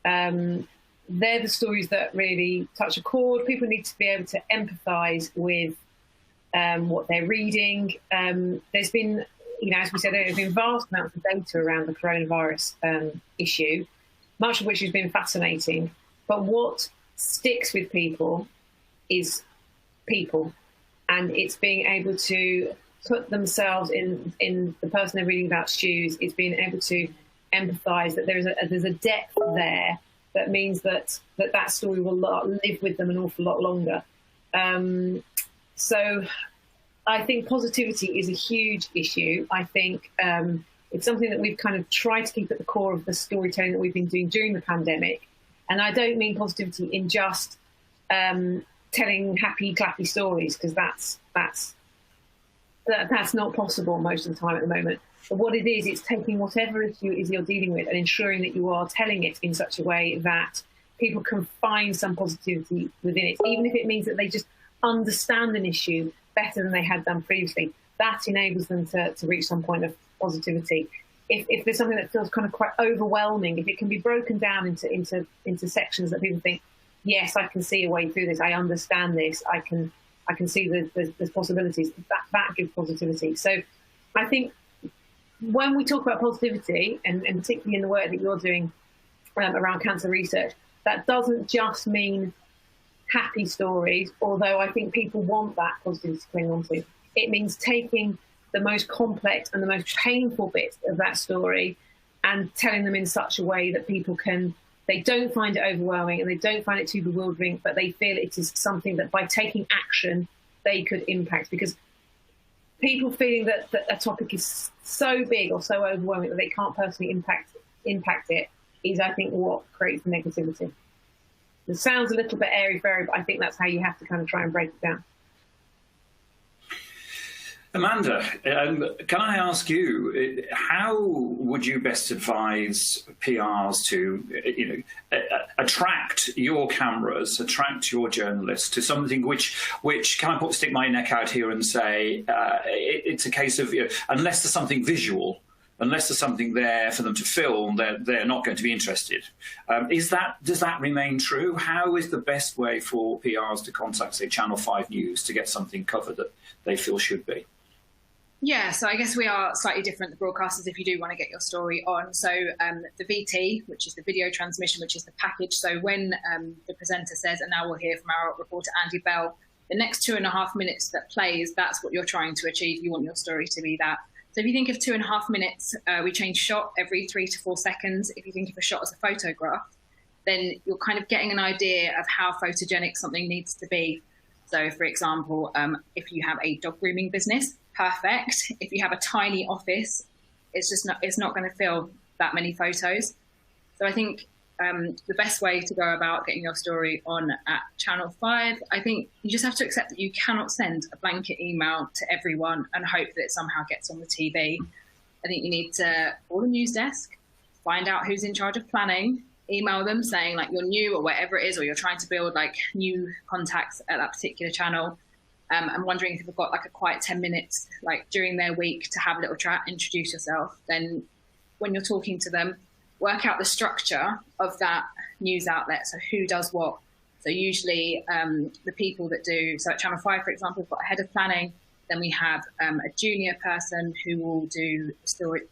They're the stories that really touch a chord. People need to be able to empathise with what they're reading. There's been, as we said, there's been vast amounts of data around the coronavirus issue, much of which has been fascinating. But what sticks with people is people, and it's being able to put themselves in the person they're reading about's shoes. It's being able to empathise that there's a depth there that means that story will live with them an awful lot longer. So I think positivity is a huge issue. I think it's something that we've kind of tried to keep at the core of the storytelling that we've been doing during the pandemic. And I don't mean positivity in just telling happy, clappy stories, because that's not possible most of the time at the moment. But what it is, it's taking whatever issue it is you're dealing with and ensuring that you are telling it in such a way that people can find some positivity within it, even if it means that they just understand an issue better than they had done previously. That enables them to reach some point of positivity. If there's something that feels kind of quite overwhelming, if it can be broken down into sections that people think, yes, I can see a way through this, I understand this, I can see there's possibilities, that gives positivity. So I think when we talk about positivity, and particularly in the work that you're doing around cancer research, that doesn't just mean happy stories, although I think people want that positivity to cling on to. It means taking the most complex and the most painful bits of that story and telling them in such a way that people they don't find it overwhelming and they don't find it too bewildering, but they feel it is something that by taking action, they could impact. Because people feeling that a topic is so big or so overwhelming that they can't personally impact it is, I think, what creates the negativity. It sounds a little bit airy-fairy, but I think that's how you have to kind of try and break it down.
Amanda, can I ask you, how would you best advise PRs to, attract your cameras, attract your journalists to something which can I stick my neck out here and say it's a case of, unless there's something visual, unless there's something there for them to film, they're not going to be interested. Does that remain true? How is the best way for PRs to contact, say, Channel 5 News to get something covered that they feel should be?
Yeah, so I guess we are slightly different, the broadcasters, if you do want to get your story on. So the VT, which is the video transmission, which is the package. So when the presenter says, and now we'll hear from our reporter Andy Bell, the next 2.5 minutes that plays, that's what you're trying to achieve. You want your story to be that. So if you think of 2.5 minutes, we change shot every 3 to 4 seconds. If you think of a shot as a photograph, then you're kind of getting an idea of how photogenic something needs to be. So, for example, if you have a dog grooming business, perfect. If you have a tiny office, it's not going to fill that many photos. So I think the best way to go about getting your story on at Channel 5, I think you just have to accept that you cannot send a blanket email to everyone and hope that it somehow gets on the TV. I think you need to call the news desk, find out who's in charge of planning, email them saying like you're new or whatever it is, or you're trying to build like new contacts at that particular channel. I'm wondering if you've got like a quiet 10 minutes like during their week to have a little chat, introduce yourself. Then when you're talking to them, work out the structure of that news outlet. So who does what? So usually the people that do, so at Channel 5, for example, we've got a head of planning. Then we have a junior person who will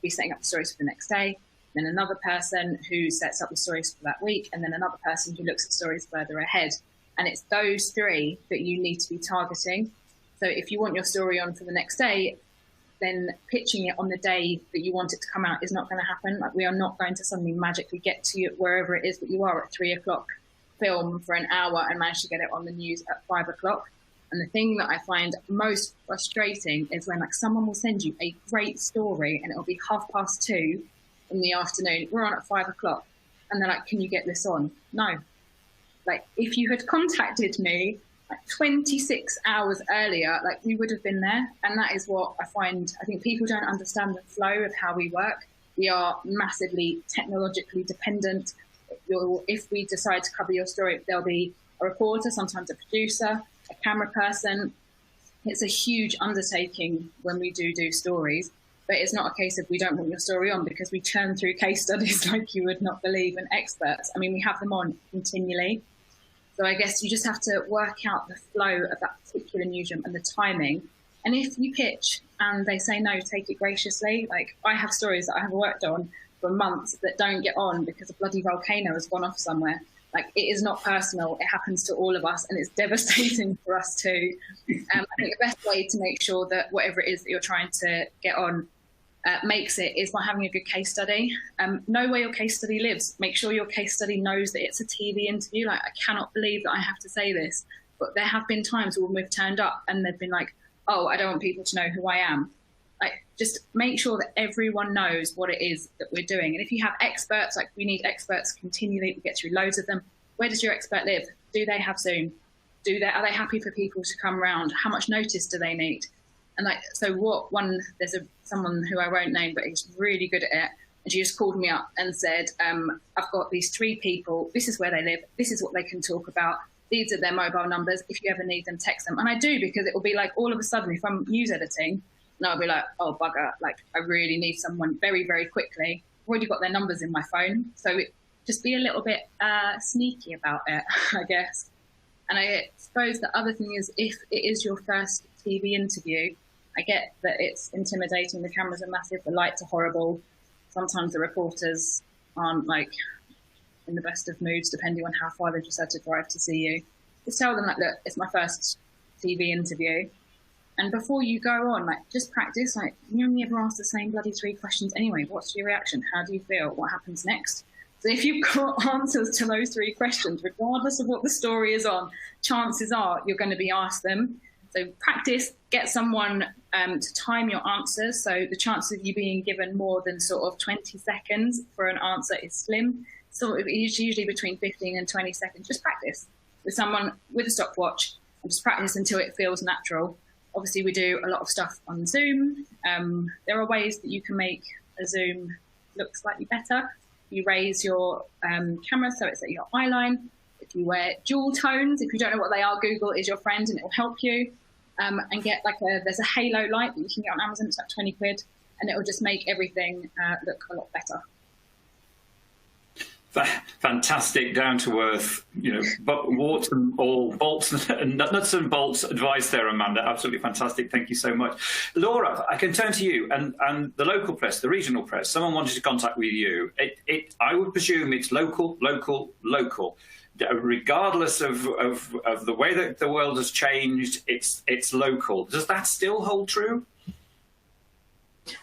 be setting up the stories for the next day. Then another person who sets up the stories for that week. And then another person who looks at stories further ahead. And it's those three that you need to be targeting. So if you want your story on for the next day, then pitching it on the day that you want it to come out is not going to happen. Like we are not going to suddenly magically get to you wherever it is that you are at 3 o'clock, film for an hour and manage to get it on the news at 5 o'clock. And the thing that I find most frustrating is when like someone will send you a great story and it'll be 2:30 in the afternoon. We're on at 5 o'clock. And they're like, can you get this on? No. Like if you had contacted me like 26 hours earlier, like we would have been there. And that is what I think people don't understand the flow of how we work. We are massively technologically dependent. If we decide to cover your story, there'll be a reporter, sometimes a producer, a camera person. It's a huge undertaking when we do stories, but it's not a case of we don't want your story on, because we churn through case studies like you would not believe, and experts. I mean, we have them on continually. So I guess you just have to work out the flow of that particular newsroom and the timing. And if you pitch and they say no, take it graciously. Like I have stories that I have worked on for months that don't get on because a bloody volcano has gone off somewhere. Like, it is not personal. It happens to all of us, and it's devastating for us too. I think the best way to make sure that whatever it is that you're trying to get on makes it is by having a good case study. Know where your case study lives. Make sure your case study knows that it's a TV interview. Like, I cannot believe that I have to say this, but there have been times when we've turned up and they've been like, oh, I don't want people to know who I am. Like, just make sure that everyone knows what it is that we're doing. And if you have experts, like, we need experts continually, we get through loads of them. Where does your expert live? Do they have Zoom? Are they happy for people to come round? How much notice do they need? And like, so there's someone who I won't name, but he's really good at it. And she just called me up and said, I've got these 3 people. This is where they live. This is what they can talk about. These are their mobile numbers. If you ever need them, text them. And I do, because it will be like, all of a sudden, if I'm news editing, and I'll be like, oh, bugger, like, I really need someone very, very quickly. I've already got their numbers in my phone. So just be a little bit sneaky about it, I guess. And I suppose the other thing is, if it is your first TV interview, I get that it's intimidating. The cameras are massive, the lights are horrible. Sometimes the reporters aren't, like, in the best of moods, depending on how far they've just had to drive to see you. Just tell them, like, look, it's my first TV interview. And before you go on, like, just practice. Like, you only ever ask the same bloody 3 questions anyway. What's your reaction? How do you feel? What happens next? So if you've got answers to those 3 questions, regardless of what the story is on, chances are you're going to be asked them. So practice, get someone to time your answers. So the chance of you being given more than sort of 20 seconds for an answer is slim. So it's usually between 15 and 20 seconds. Just practice with someone with a stopwatch, and just practice until it feels natural. Obviously, we do a lot of stuff on Zoom. There are ways that you can make a Zoom look slightly better. You raise your camera so it's at your eye line. If you wear dual tones, if you don't know what they are, Google is your friend and it will help you. And get there's a halo light that you can get on Amazon. It's like 20 quid, and it will just make everything look a lot better.
Fantastic, down to earth, but warts and all bolts and nuts and bolts advice there, Amanda. Absolutely fantastic. Thank you so much. Laura, I can turn to you and the local press, the regional press. Someone wanted to contact with you. I would presume it's local. Regardless of the way that the world has changed, it's local. Does that still hold true?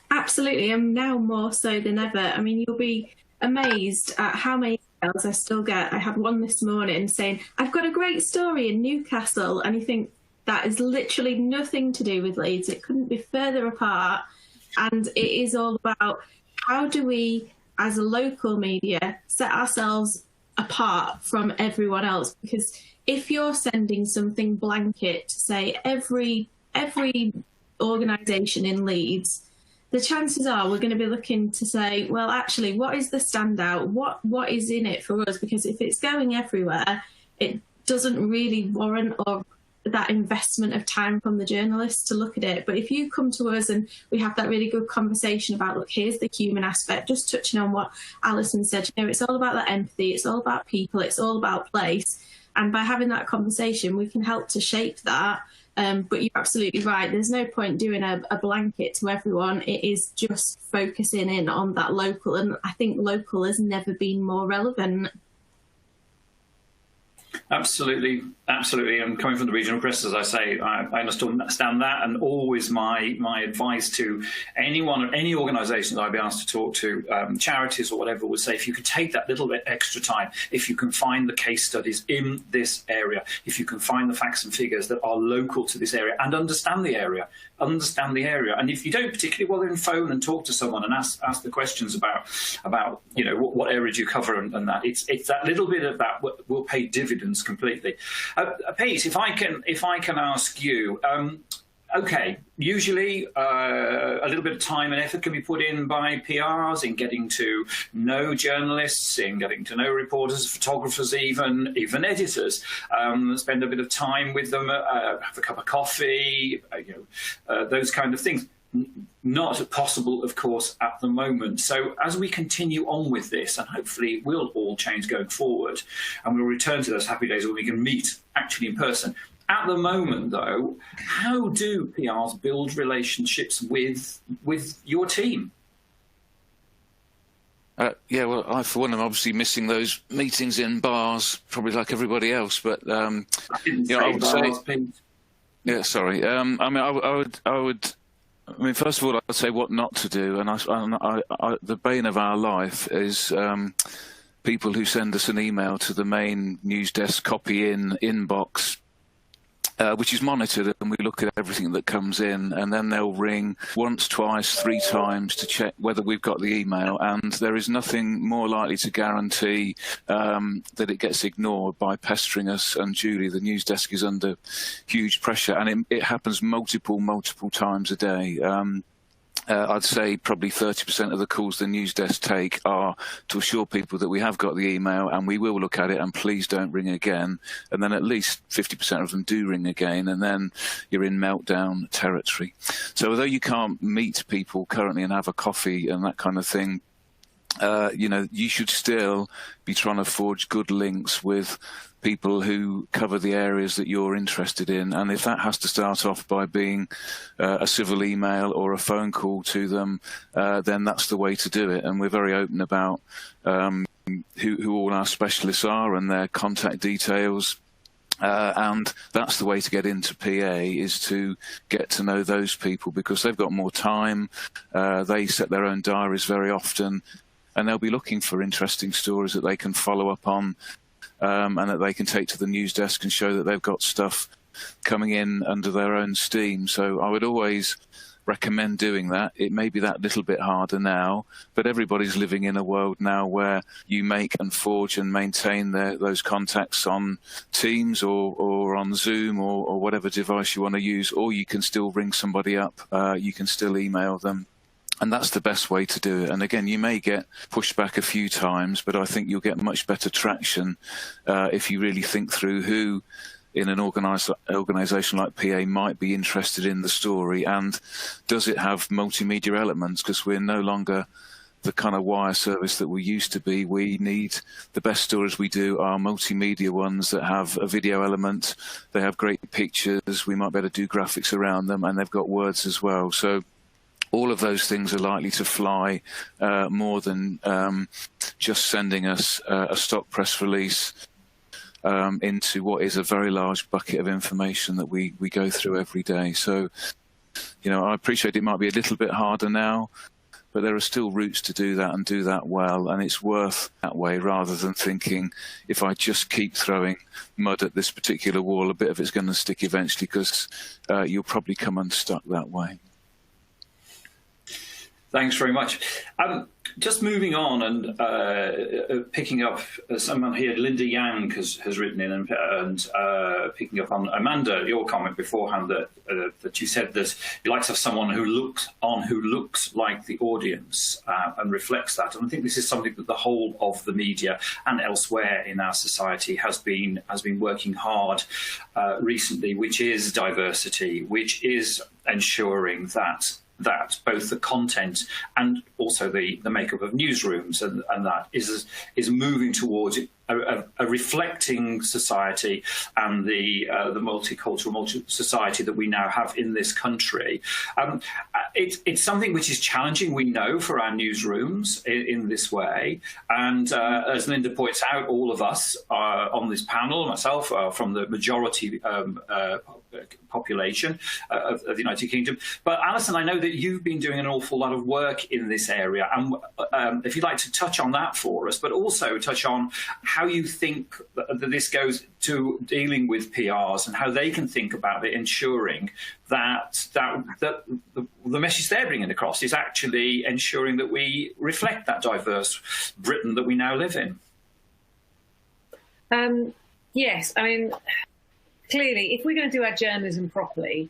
Absolutely, and now more so than ever. I mean, you'll be amazed at how many emails I still get. I had one this morning saying, I've got a great story in Newcastle, and you think that is literally nothing to do with Leeds. It couldn't be further apart, and it is all about how do we, as a local media, set ourselves apart from everyone else. Because if you're sending something blanket to say every organisation in Leeds, the chances are we're going to be looking to say, well, actually, what is the standout? What is in it for us? Because if it's going everywhere, it doesn't really warrant or that investment of time from the journalists to look at it. But if you come to us and we have that really good conversation about, look, here's the human aspect, just touching on what Alison said, it's all about that empathy, it's all about people, it's all about place. And by having that conversation, we can help to shape that. But you're absolutely right. There's no point doing a blanket to everyone. It is just focusing in on that local. And I think local has never been more relevant.
Absolutely. And coming from the regional press, as I say, I understand that. And always my advice to anyone, any organisation that I'd be asked to talk to, charities or whatever, would say, if you could take that little bit extra time, if you can find the case studies in this area, if you can find the facts and figures that are local to this area and understand the area. And if you don't particularly, well, then phone and talk to someone and ask the questions about what area do you cover and that. It's that little bit of that will pay dividends completely. Pete, if I can ask you, okay, usually a little bit of time and effort can be put in by PRs in getting to know journalists, in getting to know reporters, photographers, even editors. Spend a bit of time with them, have a cup of coffee, those kind of things. Not possible, of course, at the moment. So as we continue on with this, and hopefully it will all change going forward, and we'll return to those happy days where we can meet actually in person. At the moment, though, how do PRs build relationships with your team?
Yeah, well, I, for one, am obviously missing those meetings in bars, probably like everybody else. But I would say, yeah, sorry. I mean, first of all, I'd say what not to do, and the bane of our life is people who send us an email to the main news desk copy in inbox. Which is monitored, and we look at everything that comes in, and then they'll ring once, twice, 3 times to check whether we've got the email, and there is nothing more likely to guarantee that it gets ignored by pestering us. And Julie, the news desk, is under huge pressure, and it happens multiple times a day. I'd say probably 30% of the calls the news desk take are to assure people that we have got the email and we will look at it and please don't ring again. And then at least 50% of them do ring again, and then you're in meltdown territory. So although you can't meet people currently and have a coffee and that kind of thing, you should still be trying to forge good links with people who cover the areas that you're interested in. And if that has to start off by being a civil email or a phone call to them, then that's the way to do it. And we're very open about who all our specialists are and their contact details. And that's the way to get into PA, is to get to know those people, because they've got more time. They set their own diaries very often, and they'll be looking for interesting stories that they can follow up on, and that they can take to the news desk and show that they've got stuff coming in under their own steam. So I would always recommend doing that. It may be that little bit harder now, but everybody's living in a world now where you make and forge and maintain those contacts on Teams or on Zoom or whatever device you want to use, or you can still ring somebody up, you can still email them. And that's the best way to do it. And again, you may get pushed back a few times, but I think you'll get much better traction if you really think through who in an organisation like PA might be interested in the story, and does it have multimedia elements, because we're no longer the kind of wire service that we used to be. We need the best stories we do are multimedia ones that have a video element, they have great pictures, we might be able to do graphics around them, and they've got words as well. So all of those things are likely to fly more than just sending us a stock press release into what is a very large bucket of information that we go through every day. So, I appreciate it might be a little bit harder now, but there are still routes to do that and do that well, and it's worth that way, rather than thinking, if I just keep throwing mud at this particular wall, a bit of it's going to stick eventually, because you'll probably come unstuck that way.
Thanks very much. Just moving on and picking up someone here, Linda Yang has written in and picking up on Amanda, your comment beforehand that you said that you like to have someone who looks like the audience and reflects that. And I think this is something that the whole of the media and elsewhere in our society has been working hard recently, which is diversity, which is ensuring that both the content and also the makeup of newsrooms and that is moving towards a reflecting society and the multicultural society that we now have in this country. It's something which is challenging, we know, for our newsrooms in this way. And as Linda points out, all of us on this panel, myself, from the majority population of the United Kingdom. But Alison, I know that you've been doing an awful lot of work in this area. And if you'd like to touch on that for us, but also touch on how you think that this goes to dealing with PRs and how they can think about it, ensuring that the message they're bringing across is actually ensuring that we reflect that diverse Britain that we now live in.
Yes, I mean, clearly, if we're going to do our journalism properly,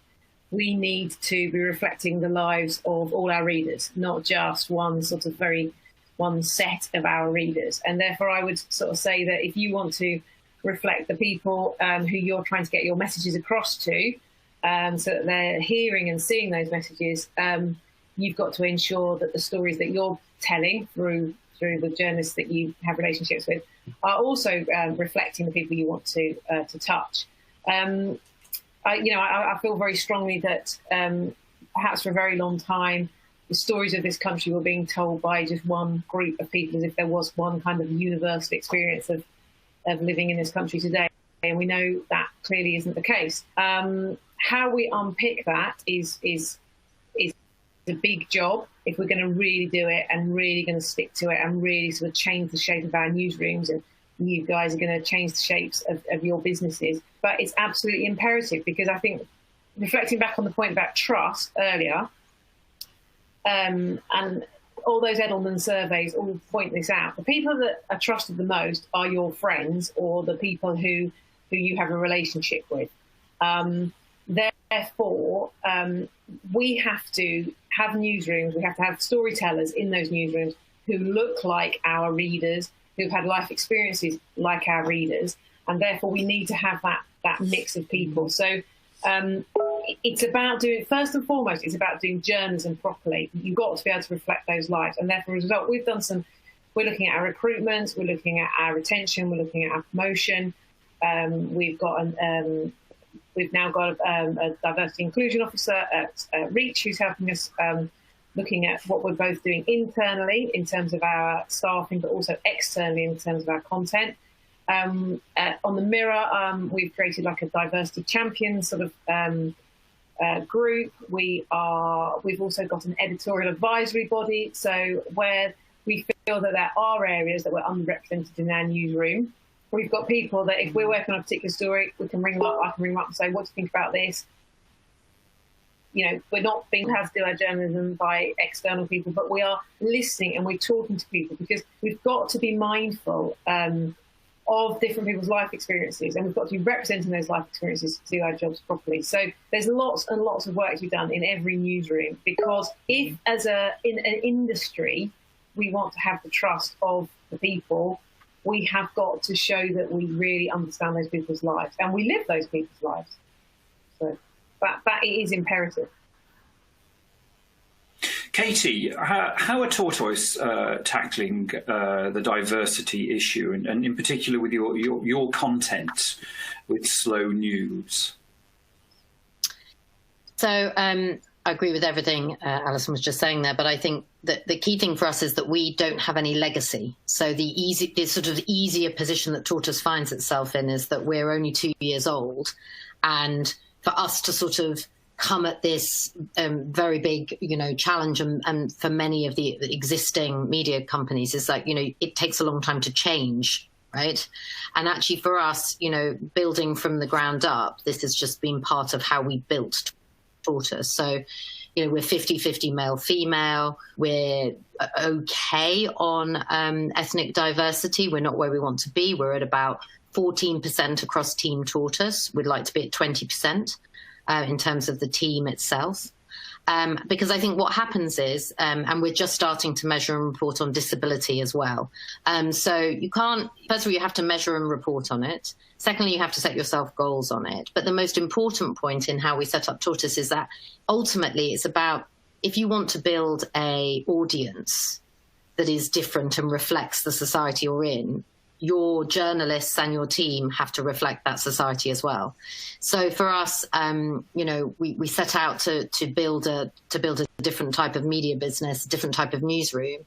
we need to be reflecting the lives of all our readers, not just one set of our readers. And therefore, I would sort of say that if you want to reflect the people who you're trying to get your messages across to, so that they're hearing and seeing those messages, you've got to ensure that the stories that you're telling through the journalists that you have relationships with are also reflecting the people you want to touch. I feel very strongly that perhaps for a very long time, the stories of this country were being told by just one group of people, as if there was one kind of universal experience of living in this country today. And we know that clearly isn't the case. How we unpick that is a big job if we're going to really do it and really going to stick to it and really sort of change the shape of our newsrooms, and you guys are going to change the shapes of your businesses. But it's absolutely imperative, because I think, reflecting back on the point about trust earlier, and all those Edelman surveys all point this out, the people that are trusted the most are your friends or the people who you have a relationship with. Therefore, we have to have newsrooms, we have to have storytellers in those newsrooms who look like our readers, who've had life experiences like our readers, and therefore we need to have that mix of people. So it's about doing, first and foremost, it's about doing journalism properly. You've got to be able to reflect those lives, and therefore, as a result, we're looking at our recruitment, we're looking at our retention, we're looking at our promotion. We've now got a diversity inclusion officer at Reach who's helping us looking at what we're both doing internally in terms of our staffing, but also externally in terms of our content. On the Mirror, we've created like a diversity champion sort of group. We've also got an editorial advisory body, so where we feel that there are areas that we're underrepresented in our newsroom, we've got people that if we're working on a particular story, we can ring them up. I can ring them up and say, what do you think about this? You know, we're not being able to do our journalism by external people, but we are listening and we're talking to people, because we've got to be mindful of different people's life experiences, and we've got to be representing those life experiences to do our jobs properly. So there's lots and lots of work to be done in every newsroom, because if in an industry we want to have the trust of the people, we have got to show that we really understand those people's lives and we live those people's lives. So that is imperative.
Katie, how are Tortoise tackling the diversity issue, and in particular with your content with Slow News?
So I agree with everything Alison was just saying there, but I think that the key thing for us is that we don't have any legacy. So the sort of easier position that Tortoise finds itself in is that we're only 2 years old, and for us to sort of come at this very big, challenge, and for many of the existing media companies is that, it takes a long time to change, right? And actually for us, building from the ground up, this has just been part of how we built Tortoise. So, we're 50-50 male-female. We're okay on ethnic diversity. We're not where we want to be. We're at about 14% across Team Tortoise. We'd like to be at 20% in terms of the team itself. Because I think what happens is, and we're just starting to measure and report on disability as well. So you can't, first of all, you have to measure and report on it. Secondly, you have to set yourself goals on it. But the most important point in how we set up Tortoise is that ultimately it's about, if you want to build an audience that is different and reflects the society you're in, your journalists and your team have to reflect that society as well. So for us, we set out to build a different type of media business, a different type of newsroom.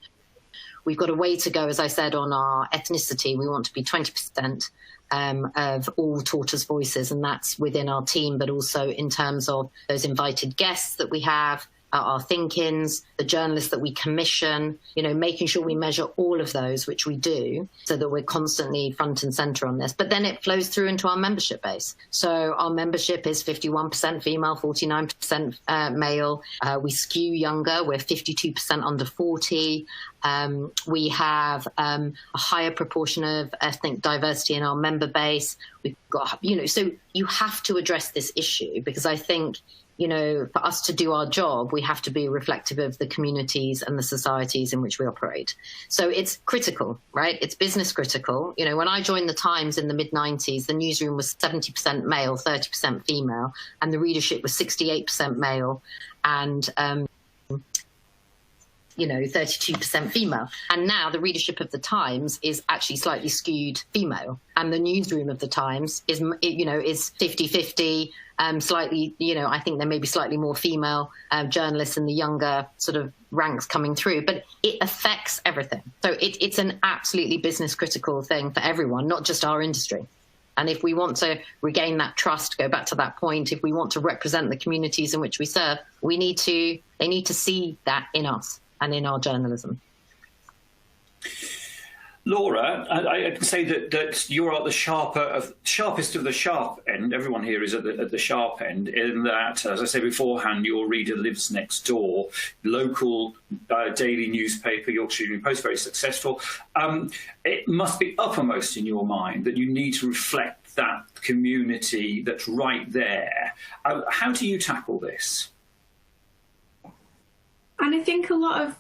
We've got a way to go, as I said, on our ethnicity. We want to be 20% of all Tortoise voices, and that's within our team, but also in terms of those invited guests that we have, our think-ins, the journalists that we commission, making sure we measure all of those, which we do, so that we're constantly front and center on this. But then it flows through into our membership base. So our membership is 51% female, 49% male. We skew younger. We're 52% under 40. We have a higher proportion of ethnic diversity in our member base. We've got, so you have to address this issue, because I think, for us to do our job, we have to be reflective of the communities and the societies in which we operate. So it's critical, right? It's business critical. When I joined the Times in the mid-90s, the newsroom was 70% male, 30% female, and the readership was 68% male and 32% female. And now the readership of the Times is actually slightly skewed female, and the newsroom of the Times is 50-50 slightly, I think there may be slightly more female journalists in the younger sort of ranks coming through, but it affects everything. So it's an absolutely business critical thing for everyone, not just our industry. And if we want to regain that trust, go back to that point, if we want to represent the communities in which we serve, they need to see that in us and in our journalism.
Laura, I can say that you're at the sharpest of the sharp end. Everyone here is at the sharp end, in that, as I said beforehand, your reader lives next door. Local daily newspaper, Yorkshire Evening Post, very successful. It must be uppermost in your mind that you need to reflect that community that's right there. How do you tackle this?
And I think a lot of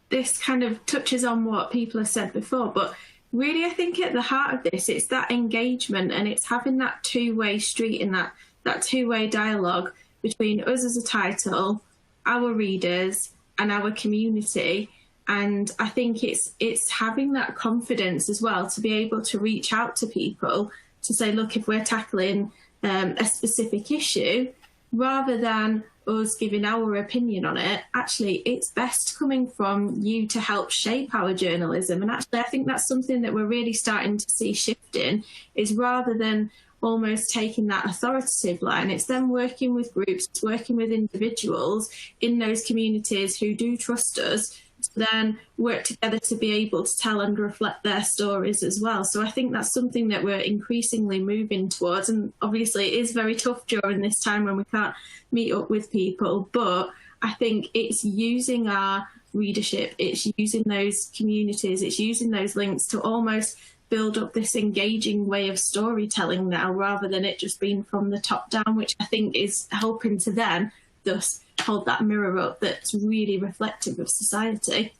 this kind of touches on what people have said before, but really I think at the heart of this, it's that engagement, and it's having that two-way street and that two-way dialogue between us as a title, our readers and our community. And I think it's having that confidence as well to be able to reach out to people to say, look, if we're tackling a specific issue, rather than us giving our opinion on it, actually it's best coming from you to help shape our journalism. And actually I think that's something that we're really starting to see shifting, is rather than almost taking that authoritative line, it's them working with groups, working with individuals in those communities who do trust us, to then work together to be able to tell and reflect their stories as well. So I think that's something that we're increasingly moving towards. And obviously it is very tough during this time when we can't meet up with people, but I think it's using our readership, it's using those communities, it's using those links to almost build up this engaging way of storytelling now, rather than it just being from the top down, which I think is helping to then thus hold that mirror up that's really reflective of society.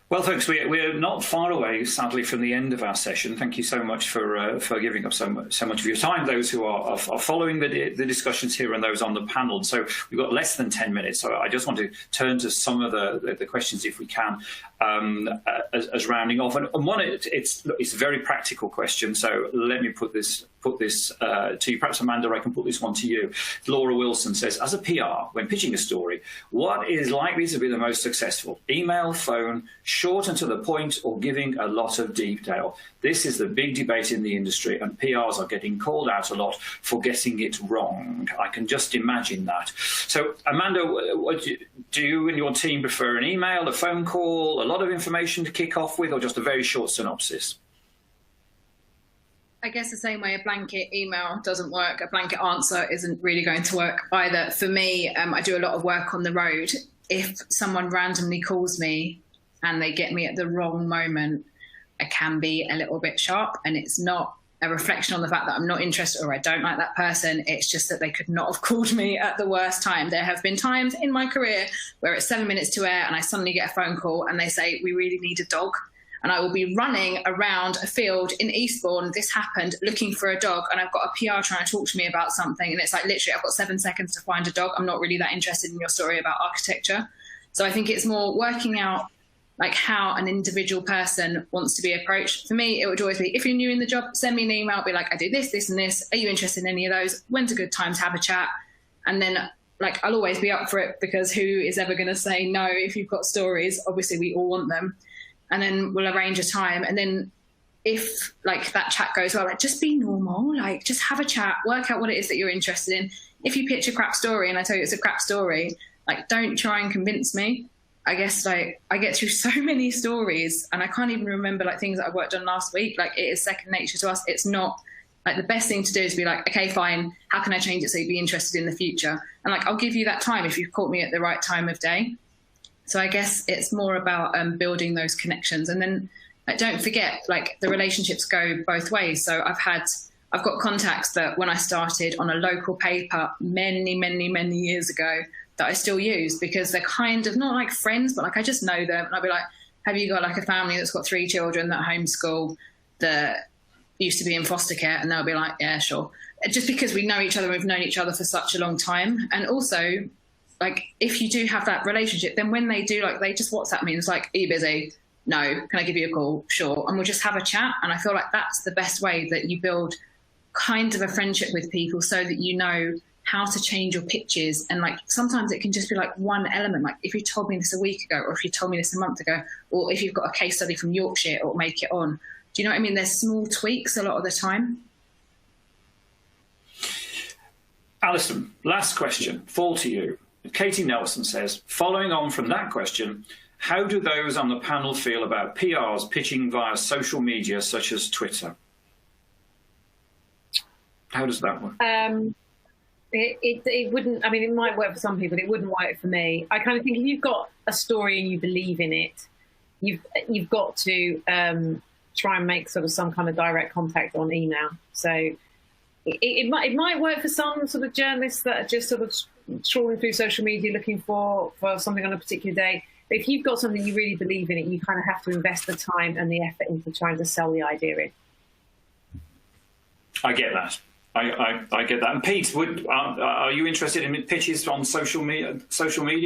Well, folks, we're not far away, sadly, from the end of our session. Thank you so much for giving up so much of your time, those who are following the discussions here and those on the panel. So we've got less than 10 minutes, so I just want to turn to some of the questions, if we can, as rounding off. And one, it's a very practical question, so let me put this to you. Perhaps, Amanda, I can put this one to you. Laura Wilson says, as a PR, when pitching a story, what is likely to be the most successful? Email, phone, short and to the point, or giving a lot of detail? This is the big debate in the industry, and PRs are getting called out a lot for getting it wrong. I can just imagine that. So, Amanda, do you and your team prefer an email, a phone call, a lot of information to kick off with, or just a very short synopsis?
I guess the same way a blanket email doesn't work, a blanket answer isn't really going to work either. For me, I do a lot of work on the road. If someone randomly calls me and they get me at the wrong moment, I can be a little bit sharp, and it's not a reflection on the fact that I'm not interested or I don't like that person. It's just that they could not have called me at the worst time. There have been times in my career where it's 7 minutes to air and I suddenly get a phone call and they say, we really need a dog. And I will be running around a field in Eastbourne, this happened, looking for a dog, and I've got a PR trying to talk to me about something, and it's like, literally, I've got 7 seconds to find a dog. I'm not really that interested in your story about architecture. So I think it's more working out like how an individual person wants to be approached. For me, it would always be, if you're new in the job, send me an email, be like, I do this, this, and this. Are you interested in any of those? When's a good time to have a chat? And then like, I'll always be up for it, because who is ever going to say no if you've got stories? Obviously, we all want them. And then we'll arrange a time. And then if like that chat goes well, like just be normal, like just have a chat, work out what it is that you're interested in. If you pitch a crap story and I tell you it's a crap story, like don't try and convince me. I guess like I get through so many stories and I can't even remember like things that I worked on last week. Like it is second nature to us. It's not like the best thing to do is be like, okay, fine. How can I change it so you'd be interested in the future? And like, I'll give you that time if you've caught me at the right time of day. So I guess it's more about building those connections. And then like, don't forget, like the relationships go both ways. So I've got contacts that when I started on a local paper many, many, many years ago that I still use, because they're kind of not like friends, but like I just know them. And I'll be like, have you got like a family that's got 3 children that homeschool that used to be in foster care? And they'll be like, yeah, sure. Just because we know each other, we've known each other for such a long time. And also, like, if you do have that relationship, then when they do, like, they just WhatsApp me and it's like, are you busy? No. Can I give you a call? Sure. And we'll just have a chat. And I feel like that's the best way that you build kind of a friendship with people so that you know how to change your pitches. And like sometimes it can just be like one element, like if you told me this a week ago, or if you told me this a month ago, or if you've got a case study from Yorkshire, or make it on. Do you know what I mean? There's small tweaks a lot of the time.
Alison, last question, fall to you. Katie Nelson says, following on from that question, how do those on the panel feel about PRs pitching via social media such as Twitter? How does that work?
It wouldn't, I mean, it might work for some people, it wouldn't work for me. I kind of think if you've got a story and you believe in it, you've got to try and make sort of some kind of direct contact on email. So it might work for some sort of journalists that are just sort of trawling through social media looking for something on a particular day. But if you've got something you really believe in it, you kind of have to invest the time and the effort into trying to sell the idea in.
I get that. I get that. And Pete, are you interested in pitches on social media,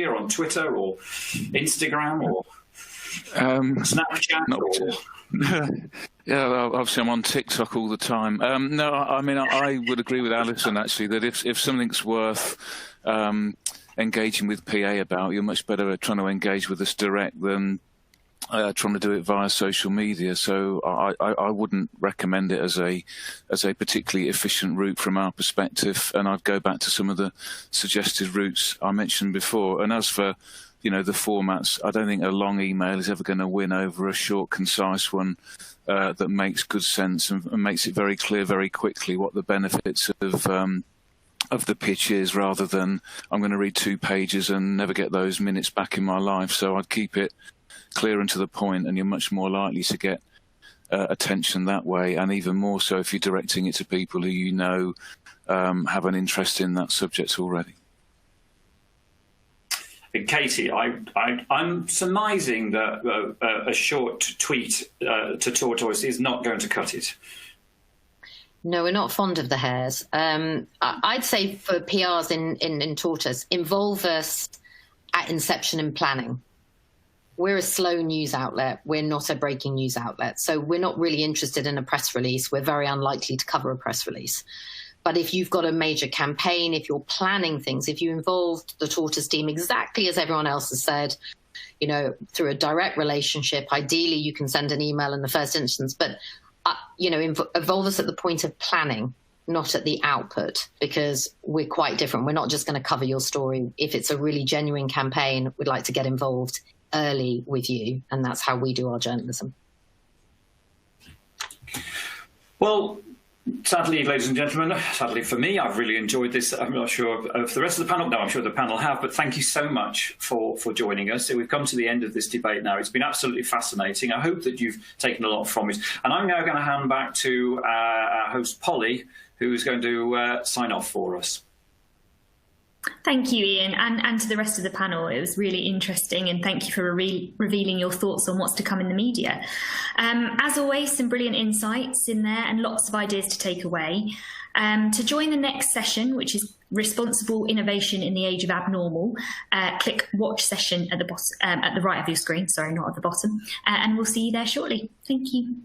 or on Twitter, or Instagram, or Snapchat?
Yeah, obviously I'm on TikTok all the time. No, I mean, I would agree with Alison, actually, that if something's worth engaging with PA about, you're much better at trying to engage with us direct than trying to do it via social media. So I wouldn't recommend it as a particularly efficient route from our perspective. And I'd go back to some of the suggested routes I mentioned before. And as for, the formats, I don't think a long email is ever going to win over a short, concise one that makes good sense and makes it very clear very quickly what the benefits of the pitch is, rather than I'm going to read 2 pages and never get those minutes back in my life. So I'd keep it clear and to the point, and you're much more likely to get attention that way, and even more so if you're directing it to people who have an interest in that subject already.
Katie, I'm surmising that a short tweet to Tortoise is not going to cut it.
No, we're not fond of the hairs. I'd say for PRs in Tortoise, involve us at inception and planning. We're a slow news outlet. We're not a breaking news outlet. So we're not really interested in a press release. We're very unlikely to cover a press release. But if you've got a major campaign, if you're planning things, if you involved the Tortoise team exactly as everyone else has said, through a direct relationship, ideally you can send an email in the first instance, but, involve us at the point of planning, not at the output, because we're quite different. We're not just going to cover your story. If it's a really genuine campaign, we'd like to get involved early with you, and that's how we do our journalism.
Well, sadly, ladies and gentlemen, sadly for me, I've really enjoyed this. I'm not sure of the rest of the panel. No, I'm sure the panel have, but thank you so much for joining us. So we've come to the end of this debate now. It's been absolutely fascinating. I hope that you've taken a lot from it. And I'm now going to hand back to our host, Polly, who's going to sign off for us.
Thank you, Ian, and to the rest of the panel. It was really interesting, and thank you for revealing your thoughts on what's to come in the media. As always, some brilliant insights in there and lots of ideas to take away. To join the next session, which is Responsible Innovation in the Age of Abnormal, click Watch Session at the right of your screen, sorry, not at the bottom, and we'll see you there shortly. Thank you.